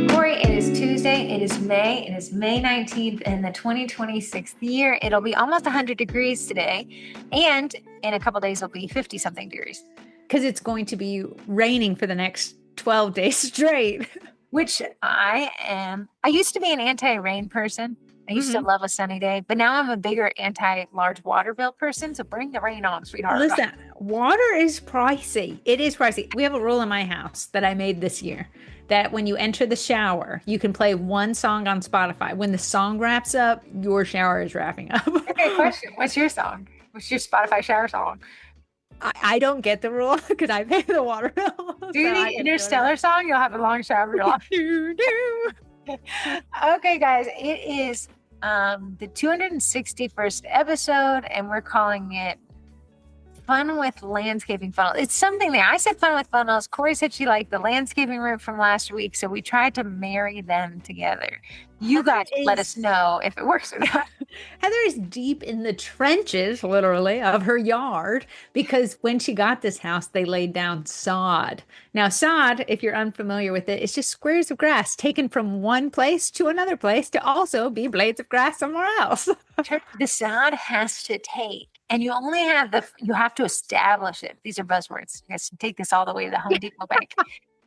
Corrie, it is Tuesday. It is May. It is May 19th in the 2026 year. It'll be almost 100 degrees today. And in a couple days, it'll be 50 something degrees. Because it's going to be raining for the next 12 days straight. Which I am. I used to be an anti-rain person. I used to love a sunny day, but now I'm a bigger anti-large water bill person. So bring the rain on, sweetheart. Listen, water is pricey. It is pricey. We have a rule in my house that I made this year that when you enter the shower, you can play one song on Spotify. When the song wraps up, your shower is wrapping up. Okay, question. What's your song? What's your Spotify shower song? I don't get the rule because I pay the water bill. Do you the Interstellar song? You'll have a long shower of your life. Okay, guys, it is the 261st episode, and we're calling it Fun with Landscaping Funnels. It's something that I said fun with funnels. Corrie said she liked the landscaping route from last week, so we tried to marry them together. You guys let us know if it works or not. Heather is deep in the trenches, literally, of her yard because when she got this house, they laid down sod. Now, sod, if you're unfamiliar with it, is just squares of grass taken from one place to another place to also be blades of grass somewhere else. The sod has to take, and you only have you have to establish it. These are buzzwords. You guys can take this all the way to the Home Depot bank.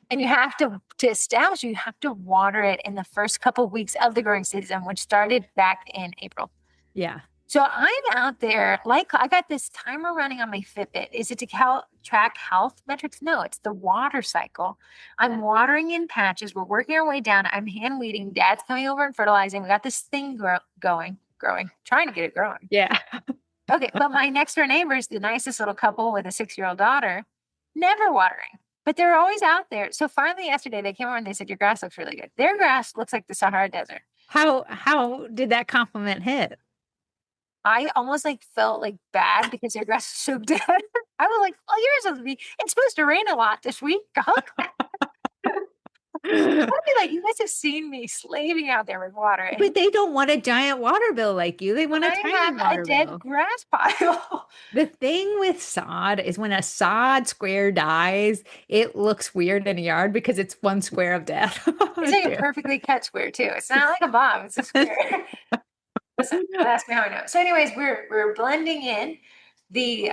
And you have to establish, you have to water it in the first couple of weeks of the growing season, which started back in April. Yeah. So I'm out there, like I got this timer running on my Fitbit. Is it to track health metrics? No, it's the water cycle. I'm watering in patches. We're working our way down. I'm hand weeding. Dad's coming over and fertilizing. We got this thing growing, trying to get it growing. Yeah. Okay. But my next door neighbors, the nicest little couple with a 6-year-old daughter, never watering. But they're always out there. So finally yesterday they came over and they said, your grass looks really good. Their grass looks like the Sahara Desert. How did that compliment hit? I almost felt bad because their grass is so dead. I was like, oh, it's supposed to rain a lot this week. I'd be like, you guys have seen me slaving out there with water. But they don't want a giant water bill like you. They want a tiny water bill. Dead grass pile. The thing with sod is when a sod square dies, it looks weird in a yard because it's one square of death. It's like a perfectly cut square too. It's not like a bomb. It's a square. Listen, ask me how I know. So anyways, we're blending in the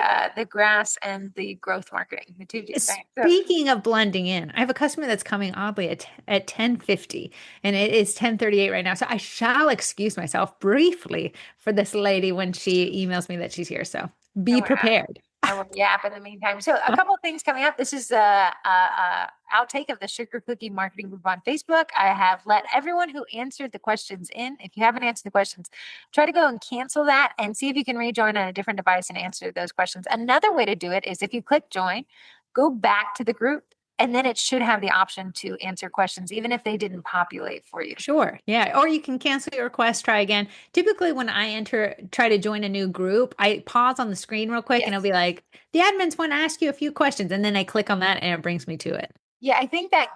grass and the growth marketing, the two things. Speaking of blending in, I have a customer that's coming oddly at 10:50 and it is 10:38 right now. So I shall excuse myself briefly for this lady when she emails me that she's here. So be prepared. I will yap in the meantime. So a couple of things coming up. This is a outtake of the Sugar Cookie Marketing Group on Facebook. I have let everyone who answered the questions in. If you haven't answered the questions, try to go and cancel that and see if you can rejoin on a different device and answer those questions. Another way to do it is if you click join, go back to the group, and then it should have the option to answer questions, even if they didn't populate for you. Sure. Yeah. Or you can cancel your request, try again. Typically, when I try to join a new group, I pause on the screen real quick and it'll be like, the admins want to ask you a few questions. And then I click on that and it brings me to it. Yeah, I think that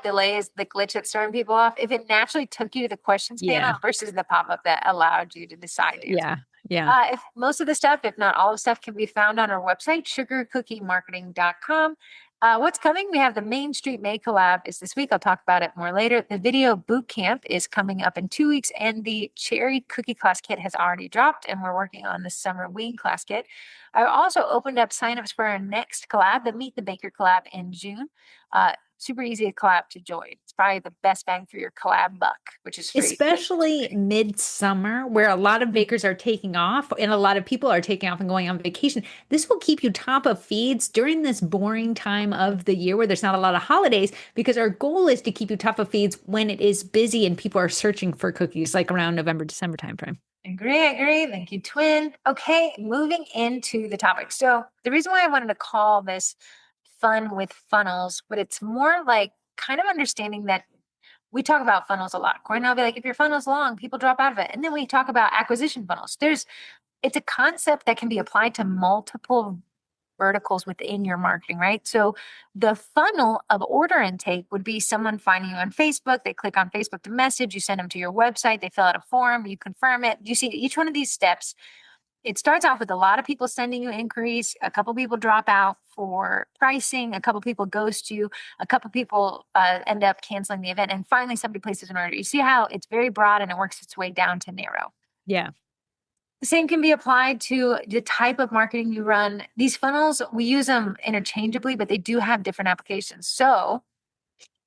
delay is the glitch that's throwing people off. If it naturally took you to the questions panel versus the pop-up that allowed you to decide. Yeah. If most of the stuff, if not all the stuff, can be found on our website, sugarcookiemarketing.com. What's coming? We have the Main Street May collab is this week. I'll talk about it more later. The video boot camp is coming up in 2 weeks, and the cherry cookie class kit has already dropped, and we're working on the summer wing class kit. I also opened up signups for our next collab, the Meet the Baker collab in June. Super easy collab to join. It's probably the best bang for your collab buck, which is free. Especially midsummer, where a lot of bakers are taking off and a lot of people are taking off and going on vacation. This will keep you top of feeds during this boring time of the year where there's not a lot of holidays, because our goal is to keep you top of feeds when it is busy and people are searching for cookies, like around November, December timeframe. Agree. Thank you, twin. Okay, moving into the topic. So the reason why I wanted to call this Fun with Funnels, but it's more like kind of understanding that we talk about funnels a lot. Corey and I'll be like, if your funnel's long, people drop out of it. And then we talk about acquisition funnels. It's a concept that can be applied to multiple verticals within your marketing, right? So the funnel of order intake would be someone finding you on Facebook. They click on Facebook to message, you send them to your website, they fill out a form, you confirm it. You see each one of these steps it starts off with a lot of people sending you inquiries. A couple people drop out for pricing. A couple people ghost you. A couple people end up canceling the event. And finally, somebody places an order. You see how it's very broad and it works its way down to narrow. Yeah. The same can be applied to the type of marketing you run. These funnels, we use them interchangeably, but they do have different applications. So,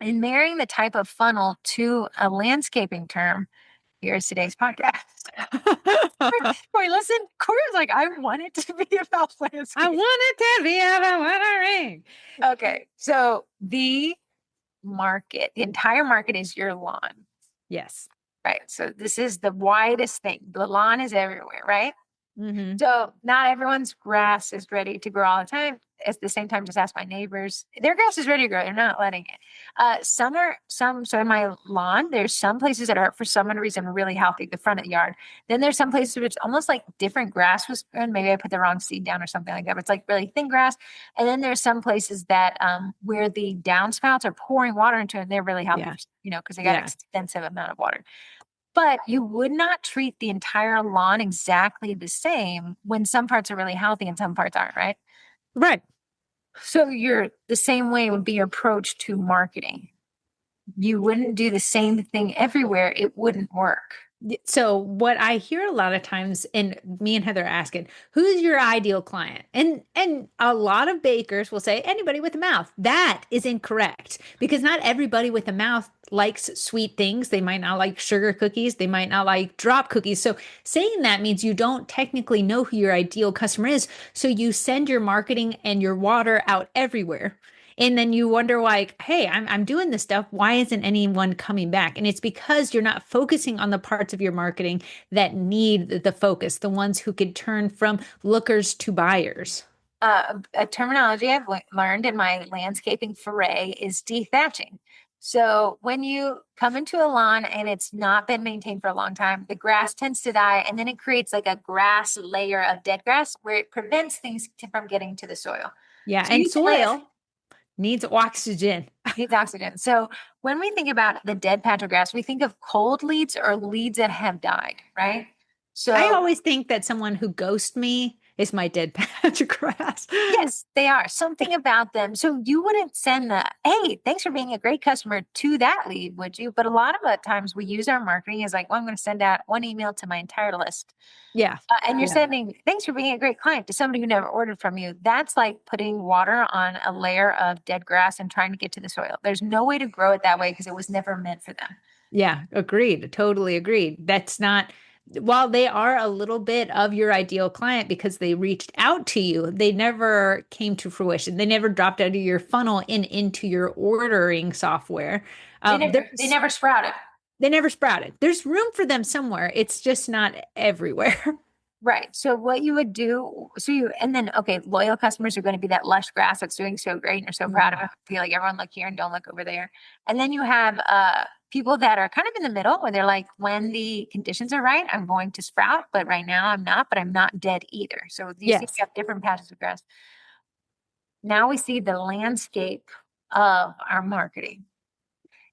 in marrying the type of funnel to a landscaping term, here's today's podcast. Corey, listen, Corey was like, I want it to be about I landscape. want it to be about watering. Okay, so the market, the entire market is your lawn, Yes. right? So this is the widest thing. The lawn is everywhere, right? Mm-hmm. So not everyone's grass is ready to grow all the time. At the same time, just ask my neighbors. Their grass is ready to grow. They're not letting it. So in my lawn, there's some places that are for some reason really healthy, the front of the yard. Then there's some places where it's almost like different grass was grown. Maybe I put the wrong seed down or something like that, but it's like really thin grass. And then there's some places that where the downspouts are pouring water into it and they're really healthy, Yeah. because they got Yeah. extensive amount of water. But you would not treat the entire lawn exactly the same when some parts are really healthy and some parts aren't, right? Right. So the same way would be your approach to marketing. You wouldn't do the same thing everywhere. It wouldn't work. So what I hear a lot of times, and me and Heather asking, who's your ideal client? And a lot of bakers will say anybody with a mouth. That is incorrect because not everybody with a mouth likes sweet things. They might not like sugar cookies. They might not like drop cookies. So saying that means you don't technically know who your ideal customer is. So you send your marketing and your water out everywhere. And then you wonder, like, hey, I'm doing this stuff. Why isn't anyone coming back? And it's because you're not focusing on the parts of your marketing that need the focus, the ones who could turn from lookers to buyers. A terminology I've learned in my landscaping foray is dethatching. So when you come into a lawn and it's not been maintained for a long time, the grass tends to die and then it creates like a grass layer of dead grass where it prevents things from getting to the soil. Yeah. So And you plant soil needs oxygen. needs oxygen. So when we think about the dead patch of grass, we think of cold leads or leads that have died, right? I So always think that someone who ghosts me is my dead patch of grass. yes, they are. Something about them. So you wouldn't send hey, thanks for being a great customer to that lead, would you? But a lot of the times we use our marketing as like, well, I'm going to send out one email to my entire list. Yeah. And you're Yeah. sending, thanks for being a great client to somebody who never ordered from you. That's like putting water on a layer of dead grass and trying to get to the soil. There's no way to grow it that way because it was never meant for them. Yeah, agreed. Totally agreed. That's not, while they are a little bit of your ideal client because they reached out to you, they never came to fruition. They never dropped out of your funnel and into your ordering software. They never sprouted. They never sprouted. There's room for them somewhere. It's just not everywhere. Right. So what you would do, and then, okay, loyal customers are going to be that lush grass that's doing so great and you're so proud of Mhm. it. Feel like everyone look here and don't look over there. And then you have people that are kind of in the middle where they're like, when the conditions are right, I'm going to sprout, but right now I'm not, but I'm not dead either. So you see, you Yes. have different patches of grass. Now we see the landscape of our marketing.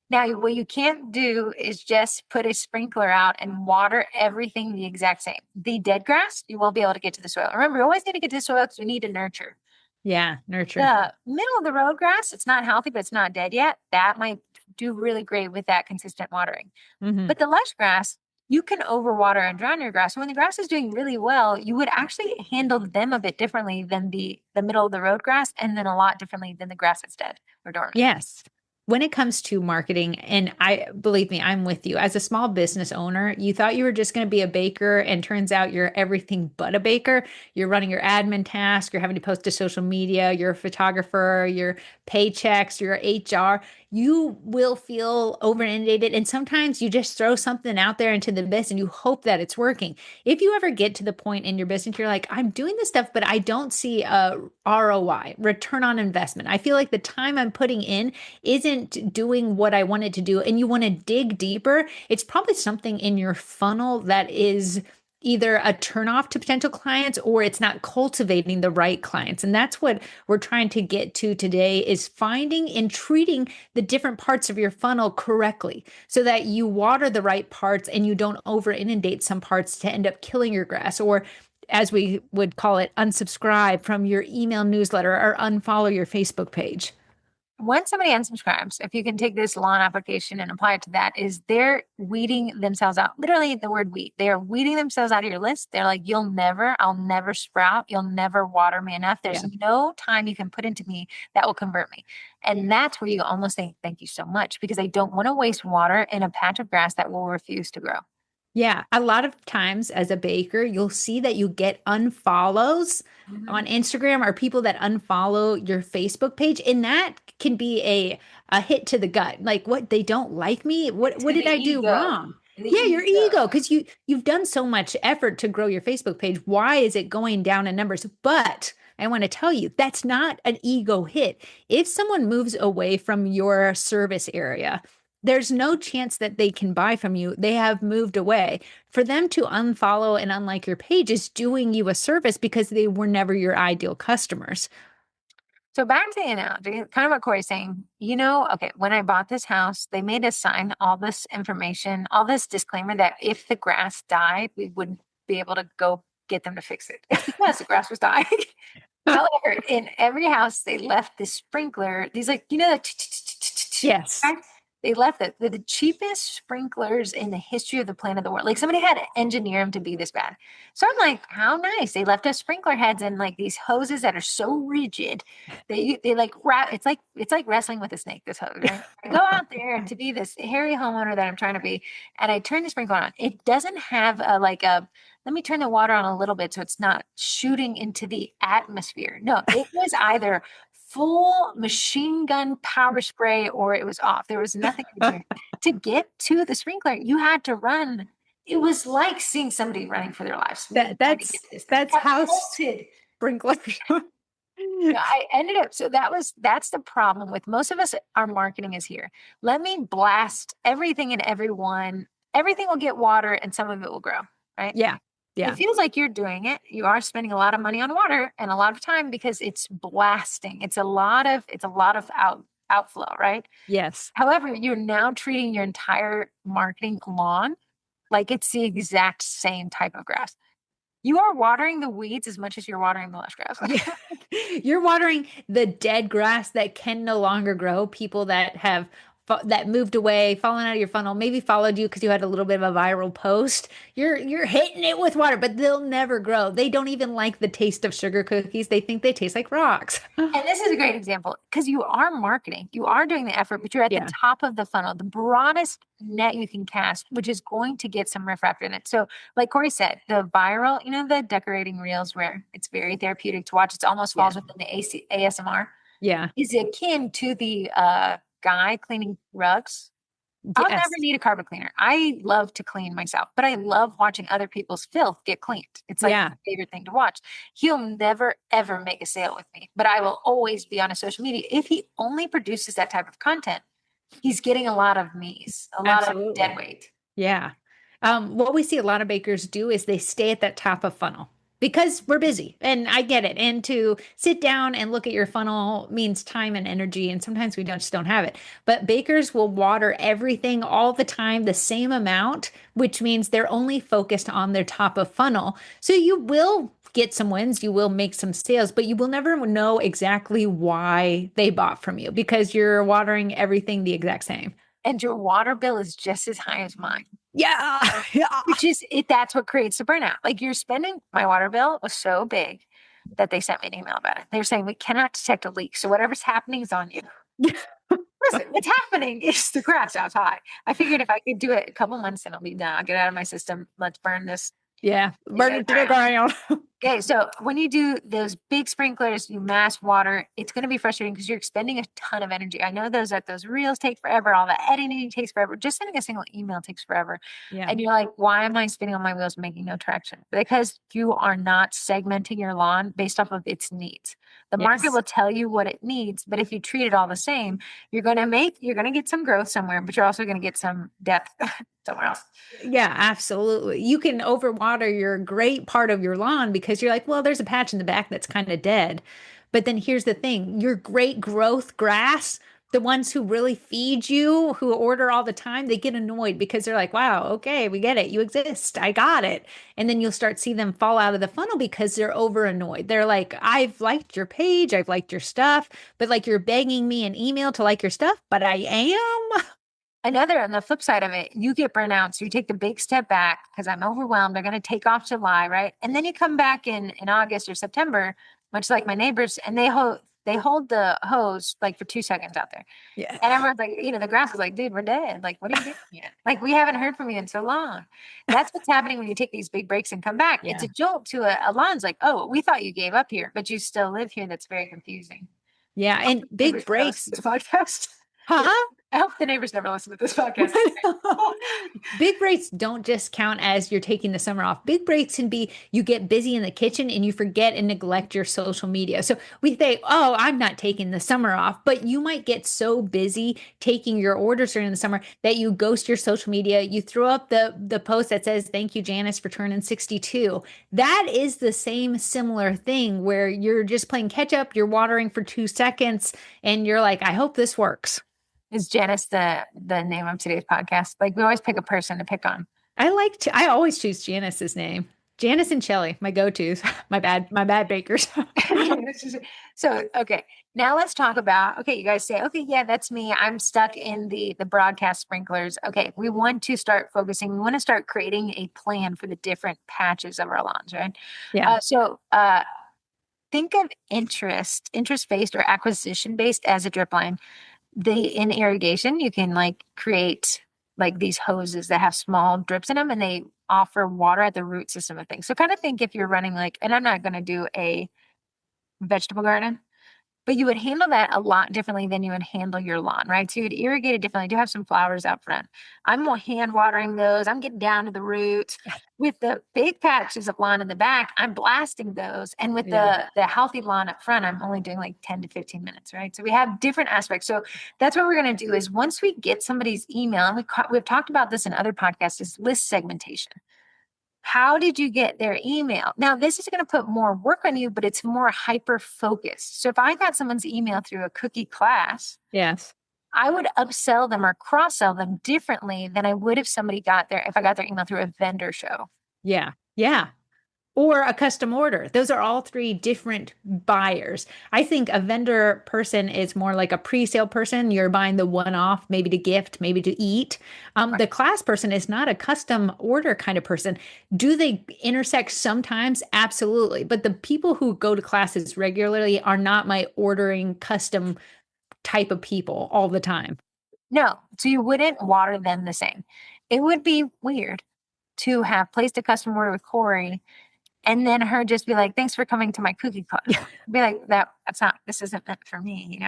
Now, what you can't do is just put a sprinkler out and water everything the exact same. The dead grass, you won't be able to get to the soil. Remember, you always need to get to the soil because we need to nurture. Yeah. Nurture. The middle of the road grass, it's not healthy, but it's not dead yet. That might do really great with that consistent watering. Hmm. But the lush grass, you can overwater and drown your grass. So when the grass is doing really well, you would actually handle them a bit differently than the middle of the road grass, and then a lot differently than the grass that's dead or dormant. Yes. When it comes to marketing, and I believe me, I'm with you. As a small business owner, you thought you were just going to be a baker, and turns out you're everything but a baker. You're running your admin task, you're having to post to social media, you're a photographer, your paychecks, your HR. You will feel over inundated, and sometimes you just throw something out there into the abyss and you hope that it's working. If you ever get to the point in your business, you're like, I'm doing this stuff, but I don't see a ROI, return on investment. I feel like the time I'm putting in isn't doing what I wanted to do, and you want to dig deeper, it's probably something in your funnel that is either a turnoff to potential clients or it's not cultivating the right clients. And that's what we're trying to get to today is finding and treating the different parts of your funnel correctly so that you water the right parts and you don't over inundate some parts to end up killing your grass or as we would call it, unsubscribe from your email newsletter or unfollow your Facebook page. When somebody unsubscribes, if you can take this lawn application and apply it to that, is they're weeding themselves out. Literally, the word weed. They are weeding themselves out of your list. They're like, I'll never sprout. You'll never water me enough. There's Yeah. no time you can put into me that will convert me. And that's where you almost think, thank you so much, because I don't want to waste water in a patch of grass that will refuse to grow. Yeah, a lot of times as a baker, you'll see that you get unfollows on Mhm. Instagram or people that unfollow your Facebook page, and that can be a hit to the gut. Like, what, they don't like me? What To did the I do ego. wrong? The Yeah, your ego. ego, because you've done so much effort to grow your Facebook page. Why is it going down in numbers? But I want to tell you, that's not an ego hit. If someone moves away from your service area, there's no chance that they can buy from you. They have moved away. For them to unfollow and unlike your page is doing you a service because they were never your ideal customers. So back to the analogy, kind of what Corey's saying, okay, when I bought this house, they made us sign all this information, all this disclaimer that if the grass died, we wouldn't be able to go get them to fix it. It's because the grass was dying. However, in every house, they left this sprinkler, these like, Yes. right? They left the cheapest sprinklers in the history of the planet of the world. Like somebody had to engineer them to be this bad. So I'm like, how nice. They left us sprinkler heads and like these hoses that are so rigid. They like wrap it's like wrestling with a snake, this hose, right? I go out there to be this hairy homeowner that I'm trying to be, and I turn the sprinkler on. It doesn't have a let me turn the water on a little bit so it's not shooting into the atmosphere. No, it was either full machine gun power spray or it was off. There was nothing in between. To get to the sprinkler, you had to run. It was like seeing somebody running for their lives. Me That trying to get that's to this thing. that's house Catapulted. sprinklers. Yeah, I ended up, so that's the problem with most of us. Our marketing is here. Let me blast everything and everyone. Everything will get water and some of it will grow, right? Yeah. It Yeah. feels like you're doing it. You are spending a lot of money on water and a lot of time because it's blasting. It's a lot of outflow, right? Yes. However, you're now treating your entire marketing lawn like it's the exact same type of grass. You are watering the weeds as much as you're watering the lush grass. Yeah. You're watering the dead grass that can no longer grow. People that have that moved away, fallen out of your funnel, maybe followed you because you had a little bit of a viral post. You're hitting it with water, but they'll never grow. They don't even like the taste of sugar cookies. They think they taste like rocks. And this is a great example because you are marketing, you are doing the effort, but you're at the Yeah. top of the funnel, the broadest net you can cast, which is going to get some riff raff in it. So, like Corey said, the viral, the decorating reels where it's very therapeutic to watch, it almost Yeah. falls within the ASMR, Yeah. is akin to the guy cleaning rugs. I'll never Yes. need a carpet cleaner. I love to clean myself, but I love watching other people's filth get cleaned. It's like my Yeah. favorite thing to watch. He'll never ever make a sale with me, but I will always be on a social media. If he only produces that type of content, he's getting a lot of me's, a lot of dead Absolutely. weight. Yeah. What we see a lot of bakers do is they stay at that top of funnel because we're busy. And I get it. And to sit down and look at your funnel means time and energy. And sometimes we just don't have it. But bakers will water everything all the time, the same amount, which means they're only focused on their top of funnel. So you will get some wins, you will make some sales, but you will never know exactly why they bought from you because you're watering everything the exact same. And your water bill is just as high as mine. Yeah. Yeah. Which is it, that's what creates the burnout. Like you're spending, my water bill was so big that they sent me an email about it. They're saying we cannot detect a leak. So whatever's happening is on you. Listen, what's happening is the grass out high. I figured if I could do it a couple months and it'll be done. I'll get out of my system. Let's burn this. Yeah. Leave Burn it it to the around. ground. Okay, so when you do those big sprinklers, you mass water, it's going to be frustrating because you're expending a ton of energy. I know those reels take forever, all the editing takes forever. Just sending a single email takes forever. Yeah. And you're like, why am I spinning on my wheels making no traction? Because you are not segmenting your lawn based off of its needs. The market Yes. will tell you what it needs, but if you treat it all the same, you're going to get some growth somewhere, but you're also going to get some depth somewhere else. Yeah, absolutely. You can overwater your great part of your lawn because you're like, well, there's a patch in the back that's kind of dead. But then here's the thing, your great growth grass, the ones who really feed you, who order all the time, they get annoyed because they're like, wow, okay, we get it. You exist. I got it. And then you'll start see them fall out of the funnel because they're over annoyed. They're like, I've liked your page, I've liked your stuff, but like you're begging me an email to like your stuff, but I am. Another on the flip side of it, you get burnout. So you take the big step back because I'm overwhelmed. They're going to take off July, right? And then you come back in August or September, much like my neighbors, and they hold the hose like for 2 seconds out there. Yeah. And everyone's like, the grass is like, dude, we're dead. Like, what are you doing yet? Like, we haven't heard from you in so long. That's what's happening when you take these big breaks and come back. It's Yeah. a jolt to a lawn's like, oh, we thought you gave up here, but you still live here. That's very confusing. Yeah. And big Neighbors never listen breaks. to this podcast. Huh? I hope the neighbors never listen to this podcast. Big breaks don't just count as you're taking the summer off. Big breaks can be you get busy in the kitchen and you forget and neglect your social media. So we say, oh, I'm not taking the summer off, but you might get so busy taking your orders during the summer that you ghost your social media. You throw up the post that says, thank you, Janice, for turning 62. That is the same similar thing where you're just playing catch up, you're watering for 2 seconds, and you're like, I hope this works. Is Janice the name of today's podcast? Like we always pick a person to pick on. I always choose Janice's name. Janice and Shelly, my go-tos. My bad bakers. So, okay, now let's talk about, okay, you guys say, okay, yeah, that's me. I'm stuck in the broadcast sprinklers. Okay, we want to start focusing. We want to start creating a plan for the different patches of our lawns, right? Yeah. So think of interest-based or acquisition-based as a drip line. In irrigation, you can like create like these hoses that have small drips in them and they offer water at the root system of things. So kind of think if you're running like, and I'm not going to do a vegetable garden, but you would handle that a lot differently than you would handle your lawn, right? So you would irrigate it differently. I do have some flowers out front. I'm more hand watering those. I'm getting down to the roots. With the big patches of lawn in the back, I'm blasting those. And with Yeah. the healthy lawn up front, I'm only doing like 10 to 15 minutes, right? So we have different aspects. So that's what we're going to do is once we get somebody's email, and we've talked about this in other podcasts, is list segmentation. How did you get their email? Now, this is going to put more work on you, but it's more hyper focused. So if I got someone's email through a cookie class, Yes. I would upsell them or cross sell them differently than I would if I got their email through a vendor show. Yeah. Yeah. Or a custom order. Those are all three different buyers. I think a vendor person is more like a pre-sale person. You're buying the one-off, maybe to gift, maybe to eat. The class person is not a custom order kind of person. Do they intersect sometimes? Absolutely. But the people who go to classes regularly are not my ordering custom type of people all the time. No, so you wouldn't water them the same. It would be weird to have placed a custom order with Corrie and then her just be like, thanks for coming to my cookie class. Be like, this isn't meant for me.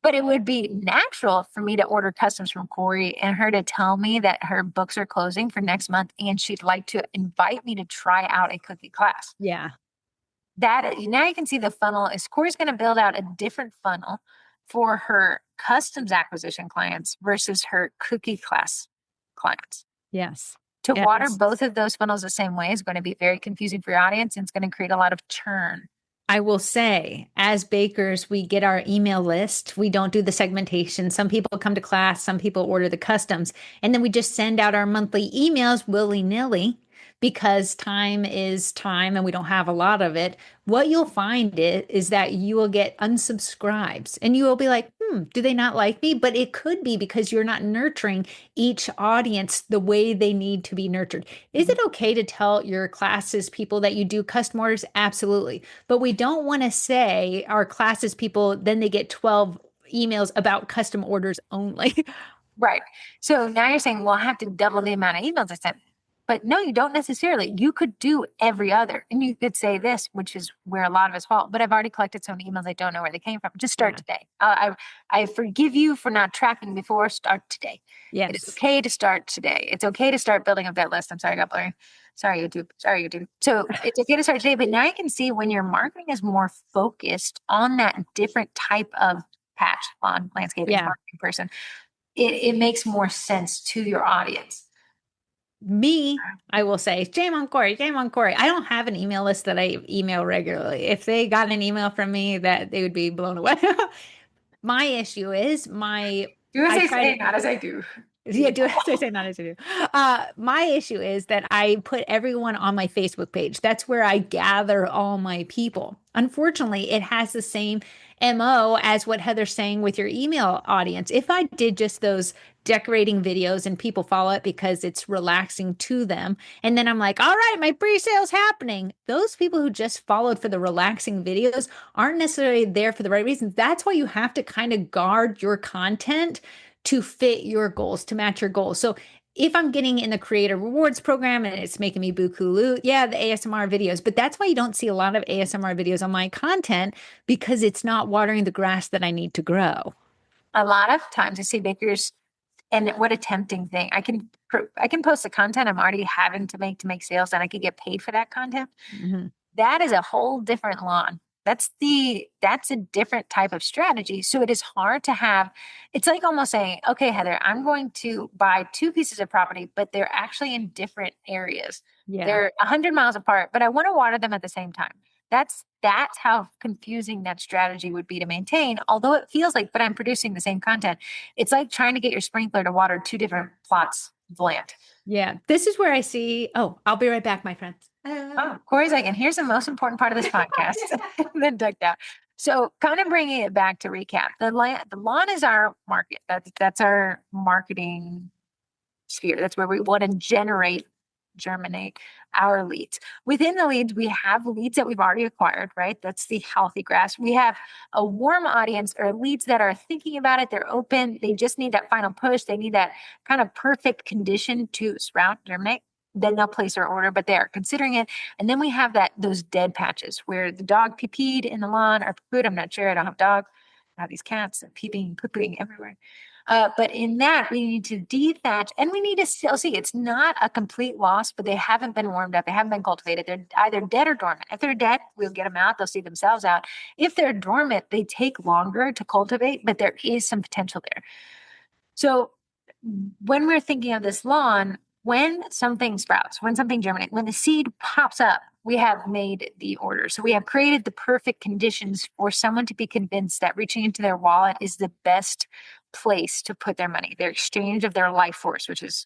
But it would be natural for me to order customs from Corrie and her to tell me that her books are closing for next month and she'd like to invite me to try out a cookie class. Yeah. That now you can see the funnel is Corey's going to build out a different funnel for her customs acquisition clients versus her cookie class clients. Yes. To water Yes. both of those funnels the same way is going to be very confusing for your audience and it's going to create a lot of churn. I will say, as bakers, we get our email list. We don't do the segmentation. Some people come to class, some people order the customs, and then we just send out our monthly emails willy-nilly because time is time and we don't have a lot of it. What you'll find is that you will get unsubscribes and you will be like, do they not like me? But it could be because you're not nurturing each audience the way they need to be nurtured. Is it okay to tell your classes people that you do custom orders? Absolutely. But we don't want to say our classes people, then they get 12 emails about custom orders only. Right. So now you're saying, well, I have to double the amount of emails I sent. But no, you don't necessarily. You could do every other. And you could say this, which is where a lot of us fall. But I've already collected so many emails, I don't know where they came from. Just start today. I forgive you for not tracking before. Start today. It is Yes. okay to start today. It's okay to start building up that list. I'm sorry, I got blurry. Sorry, YouTube. Sorry, YouTube. So it's okay to start today. But now you can see when your marketing is more focused on that different type of patch, lawn, landscaping, Yeah. marketing person, it makes more sense to your audience. I will say, shame on Corey, shame on Corey. I don't have an email list that I email regularly. If they got an email from me, that they would be blown away. my issue is my Do as I I try to say, not as I do. yeah, do Beautiful. as I say, not as I do. My issue is that I put everyone on my Facebook page. That's where I gather all my people. Unfortunately, it has the same MO as what Heather's saying with your email audience. If I did just those decorating videos and people follow it because it's relaxing to them, and then I'm like, all right, my pre-sale's happening. Those people who just followed for the relaxing videos aren't necessarily there for the right reasons. That's why you have to kind of guard your content to fit your goals, to match your goals. So if I'm getting in the creator rewards program and it's making me buku loot, yeah, the ASMR videos, but that's why you don't see a lot of ASMR videos on my content because it's not watering the grass that I need to grow. A lot of times I see bakers, and what a tempting thing. I can post the content I'm already having to make sales, and I could get paid for that content. Mhm. That is a whole different lawn. That's a different type of strategy. So it is hard to have, it's like almost saying, okay, Heather, I'm going to buy two pieces of property, but they're actually in different areas. Yeah. They're 100 miles apart, but I want to water them at the same time. That's how confusing that strategy would be to maintain. Although it feels like, but I'm producing the same content. It's like trying to get your sprinkler to water two different plots of land. Yeah. This is where I see, oh, I'll be right back, my friends. Oh, Corey's like, and here's the most important part of this podcast. And then ducked out. So, kind of bringing it back to recap, the lawn is our market. That's our marketing sphere. That's where we want to germinate our leads. Within the leads, we have leads that we've already acquired, right? That's the healthy grass. We have a warm audience or leads that are thinking about it. They're open. They just need that final push. They need that kind of perfect condition to sprout, germinate. Then they'll place their order, but they are considering it. And then we have those dead patches where the dog pee-peed in the lawn or pooed. I'm not sure. I don't have dogs. I have these cats peeping, pooping everywhere. But in that, we need to dethatch and we need to still see it's not a complete loss, but they haven't been warmed up. They haven't been cultivated. They're either dead or dormant. If they're dead, we'll get them out. They'll see themselves out. If they're dormant, they take longer to cultivate, but there is some potential there. So when we're thinking of this lawn, when something sprouts, when something germinates, when the seed pops up, we have made the order. So we have created the perfect conditions for someone to be convinced that reaching into their wallet is the best place to put their money, their exchange of their life force, which is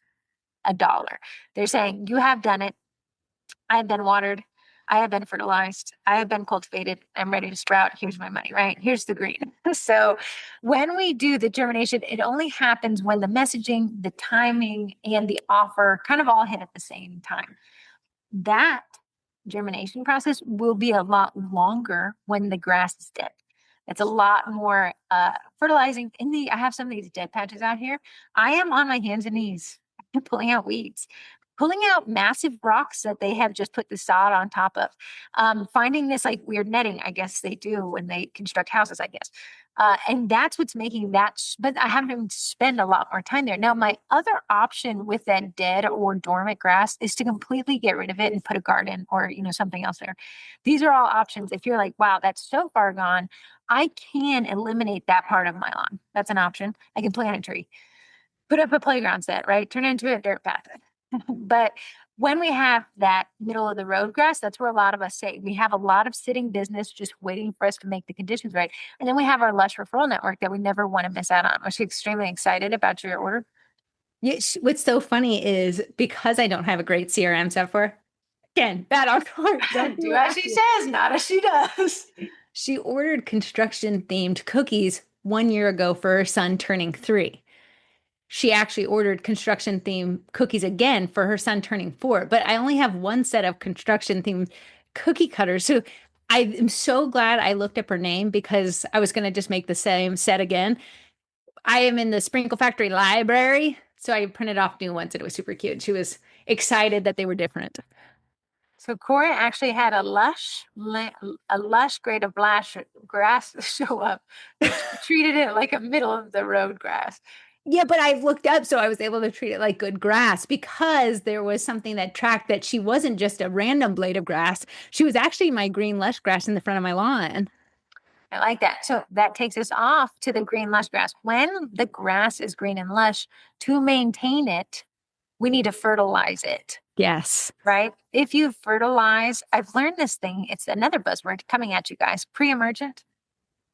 $1. They're saying, you have done it. I have been watered. I have been fertilized. I have been cultivated. I'm ready to sprout. Here's my money, right? Here's the green. So when we do the germination, it only happens when the messaging, the timing, and the offer kind of all hit at the same time. That germination process will be a lot longer when the grass is dead. It's a lot more fertilizing. I have some of these dead patches out here. I am on my hands and knees pulling out weeds, pulling out massive rocks that they have just put the sod on top of. Finding this like weird netting, I guess they do when they construct houses, I guess. And that's what's making that, but I have to spend a lot more time there. Now, my other option with that dead or dormant grass is to completely get rid of it and put a garden or, something else there. These are all options. If you're like, wow, that's so far gone, I can eliminate that part of my lawn. That's an option. I can plant a tree, put up a playground set, right? Turn it into a dirt path. But when we have that middle of the road grass, that's where a lot of us say we have a lot of sitting business just waiting for us to make the conditions right. And then we have our Lush referral network that we never want to miss out on. I'm extremely excited about your order. Yeah, what's so funny is because I don't have a great CRM software, again, bad on court. Don't Do do as it. she says, not as she does. She ordered construction themed cookies 1 year ago for her son turning 3. She actually ordered construction themed cookies again for her son turning 4. But I only have one set of construction themed cookie cutters. So I am so glad I looked up her name because I was going to just make the same set again. I am in the Sprinkle Factory library. So I printed off new ones and it was super cute. She was excited that they were different. So Corey actually had a lush grade of grass show up. Treated it like a middle of the road grass. Yeah, but I looked up so I was able to treat it like good grass because there was something that tracked that she wasn't just a random blade of grass. She was actually my green lush grass in the front of my lawn. I like that. So that takes us off to the green lush grass. When the grass is green and lush, to maintain it, we need to fertilize it, Yes. right? If you fertilize, I've learned this thing. It's another buzzword coming at you guys, pre-emergent.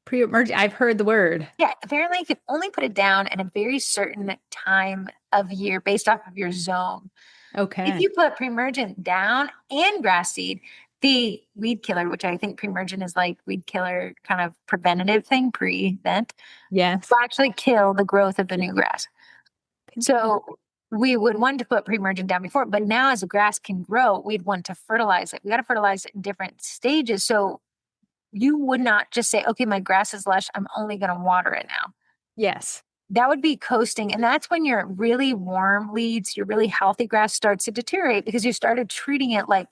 Pre-emergent, I've heard the word. Yeah, apparently you can only put it down at a very certain time of year based off of your zone. If Okay. you put pre-emergent down and grass seed, the weed killer, which I think pre-emergent is like weed killer kind of preventative thing, prevent, Yes. will actually kill the growth of the new grass. So we would want to put pre-emergent down before, but now as the grass can grow, we'd want to fertilize it. We got to fertilize it in different stages. So you would not just say, okay, my grass is lush. I'm only going to water it now. Yes. That would be coasting. And that's when your really warm leads, your really healthy grass starts to deteriorate because you started treating it like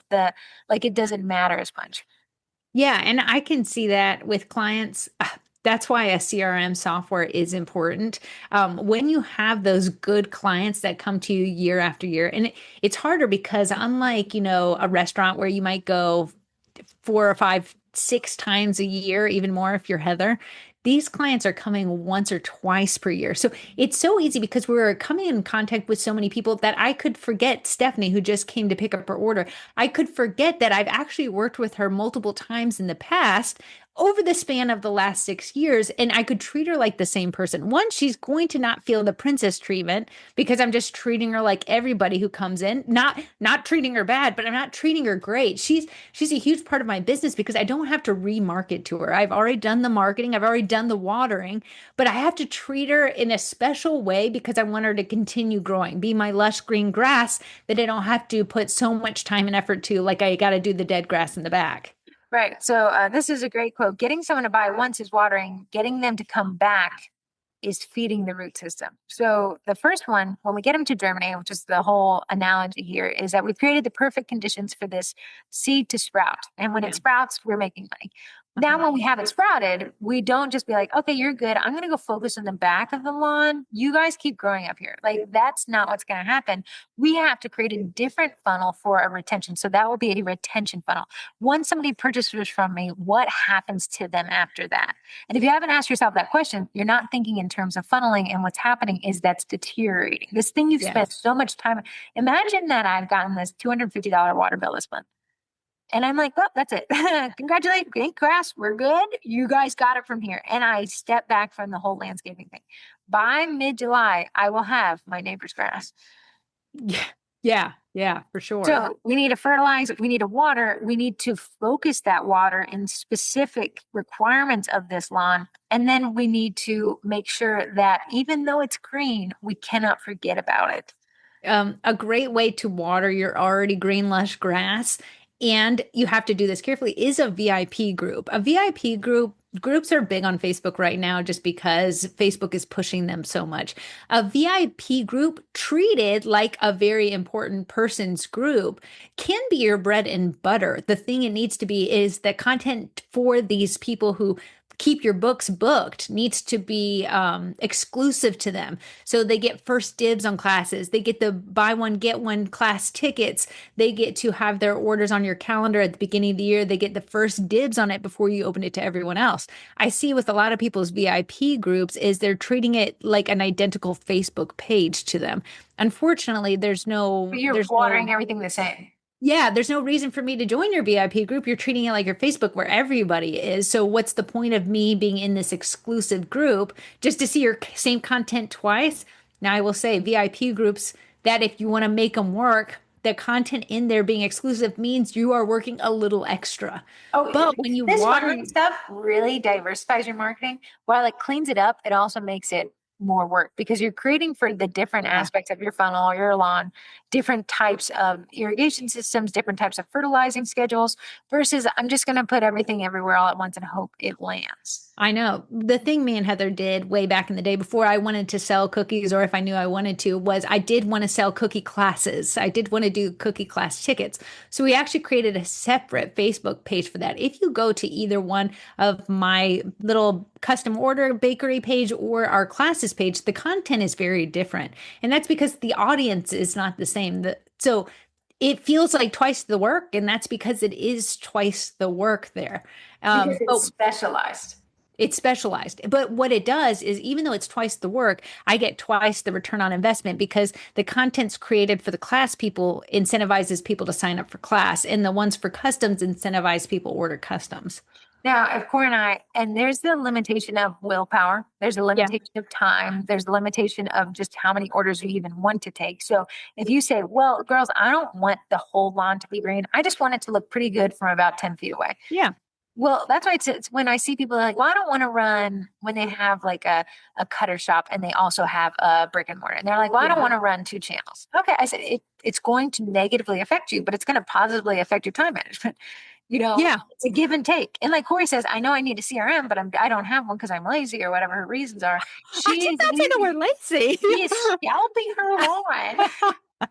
it doesn't matter as much. Yeah, and I can see that with clients. That's why a CRM software is important. When you have those good clients that come to you year after year, and it's harder because unlike, a restaurant where you might go 4 or 5, 6 times a year, even more if you're Heather. These clients are coming once or twice per year. So it's so easy because we're coming in contact with so many people that I could forget Stephanie, who just came to pick up her order. I could forget that I've actually worked with her multiple times in the past over the span of the last 6 years, and I could treat her like the same person. One, she's going to not feel the princess treatment because I'm just treating her like everybody who comes in, not treating her bad, but I'm not treating her great. She's a huge part of my business because I don't have to remarket to her. I've already done the marketing, I've already done the watering, but I have to treat her in a special way because I want her to continue growing, be my lush green grass that I don't have to put so much time and effort to, like I got to do the dead grass in the back. Right. So this is a great quote. Getting someone to buy once is watering. Getting them to come back is feeding the root system. So the first one, when we get them to germinate, which is the whole analogy here, is that we've created the perfect conditions for this seed to sprout. And when it Yeah. sprouts, we're making money. Now, Uh-huh. when we have it sprouted, we don't just be like, okay, you're good. I'm going to go focus on the back of the lawn. You guys keep growing up here. Like, that's not what's going to happen. We have to create a different funnel for a retention. So that will be a retention funnel. Once somebody purchases from me, what happens to them after that? And if you haven't asked yourself that question, you're not thinking in terms of funneling. And what's happening is that's deteriorating. This thing you've spent Yes. so much time. Imagine that I've gotten this $250 water bill this month. And I'm like, well, that's it. Congratulations, great grass. We're good. You guys got it from here. And I step back from the whole landscaping thing. By mid-July, I will have my neighbor's grass. Yeah. Yeah. Yeah, for sure. So we need to fertilize, we need to water, we need to focus that water in specific requirements of this lawn. And then we need to make sure that even though it's green, we cannot forget about it. A great way to water your already green, lush grass, and you have to do this carefully, is a VIP group. A VIP group, groups are big on Facebook right now just because Facebook is pushing them so much. A VIP group treated like a very important person's group can be your bread and butter. The thing it needs to be is the content for these people who keep your books booked needs to be exclusive to them. So they get first dibs on classes. They get the buy one, get one class tickets. They get to have their orders on your calendar at the beginning of the year. They get the first dibs on it before you open it to everyone else. I see with a lot of people's VIP groups is they're treating it like an identical Facebook page to them. Unfortunately, there's But no, you're there's no watering everything the same. yeah, there's no reason for me to join your VIP group. You're treating it like your Facebook where everybody is. So what's the point of me being in this exclusive group just to see your same content twice? Now I will say VIP groups that if you want to make them work, the content in there being exclusive means you are working a little extra. Oh, But when you this water, funneling stuff really diversifies your marketing. While it cleans it up, it also makes it more work because you're creating for the different yeah, aspects of your funnel, your lawn, different types of irrigation systems, different types of fertilizing schedules versus I'm just going to put everything everywhere all at once and hope it lands. I know. The thing me and Heather did way back in the day before I wanted to sell cookies, or if I knew I wanted to, was I did want to sell cookie classes. I did want to do cookie class tickets. So we actually created a separate Facebook page for that. If you go to either one of my little custom order bakery page or our classes page, the content is very different. And that's because the audience is not the same. So it feels like twice the work, and that's because it is twice the work there. Because it's But specialized. it's specialized. But what it does is, even though it's twice the work, I get twice the return on investment because the content's created for the class people incentivizes people to sign up for class, and the ones for customs incentivize people order customs. Now, if Corey and and there's the limitation of willpower, there's a Yeah. limitation of time, there's a limitation of just how many orders you even want to take. So if you say, well, girls, I don't want the whole lawn to be green, I just want it to look pretty good from about 10 feet away. Yeah. Well, that's why it's when I see people like, well, I don't want to run when they have like a cutter shop and they also have a brick and mortar. And they're like, well, I don't Yeah. want to run two channels. Okay. I said, it's going to negatively affect you, but it's going to positively affect your time management. Yeah. It's a give and take. And like Corey says, I know I need a CRM, but I don't have one because I'm lazy or whatever her reasons are. I did She's not say the word lazy. he is scalping her lawn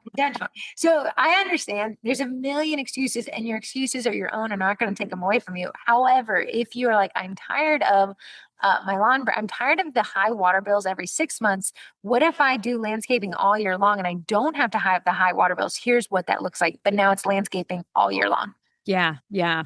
intentionally. So I understand there's a million excuses, and your excuses are your own and not going to take them away from you. However, if you're like, I'm tired of my lawn, I'm tired of the high water bills every 6 months. What if I do landscaping all year long and I don't have to have the high water bills? Here's what that looks like. But now it's landscaping all year long. Yeah, yeah.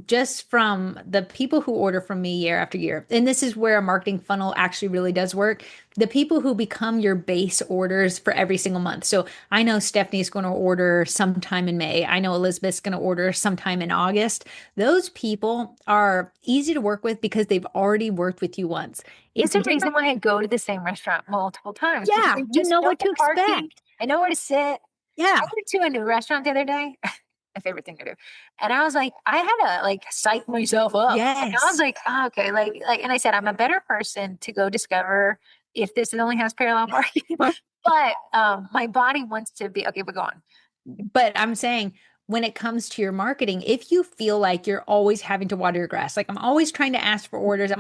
Just from the people who order from me year after year, and this is where a marketing funnel actually really does work. The people who become your base orders for every single month. So I know Stephanie's going to order sometime in May. I know Elizabeth's going to order sometime in August. Those people are easy to work with because they've already worked with you once. It's It's a reason different. why I go to the same restaurant multiple times because Yeah, I you just know know what the to parking. expect. I know where to sit. I Yeah. went to a new restaurant the other day. My favorite thing to do. And I was like, I had to like psych myself up. And I was Yes. like, oh, okay, and I said, I'm a better person to go discover if this only has parallel parking. But my body wants to be okay, but go on. But I'm saying when it comes to your marketing, if you feel like you're always having to water your grass, like I'm always trying to ask for orders,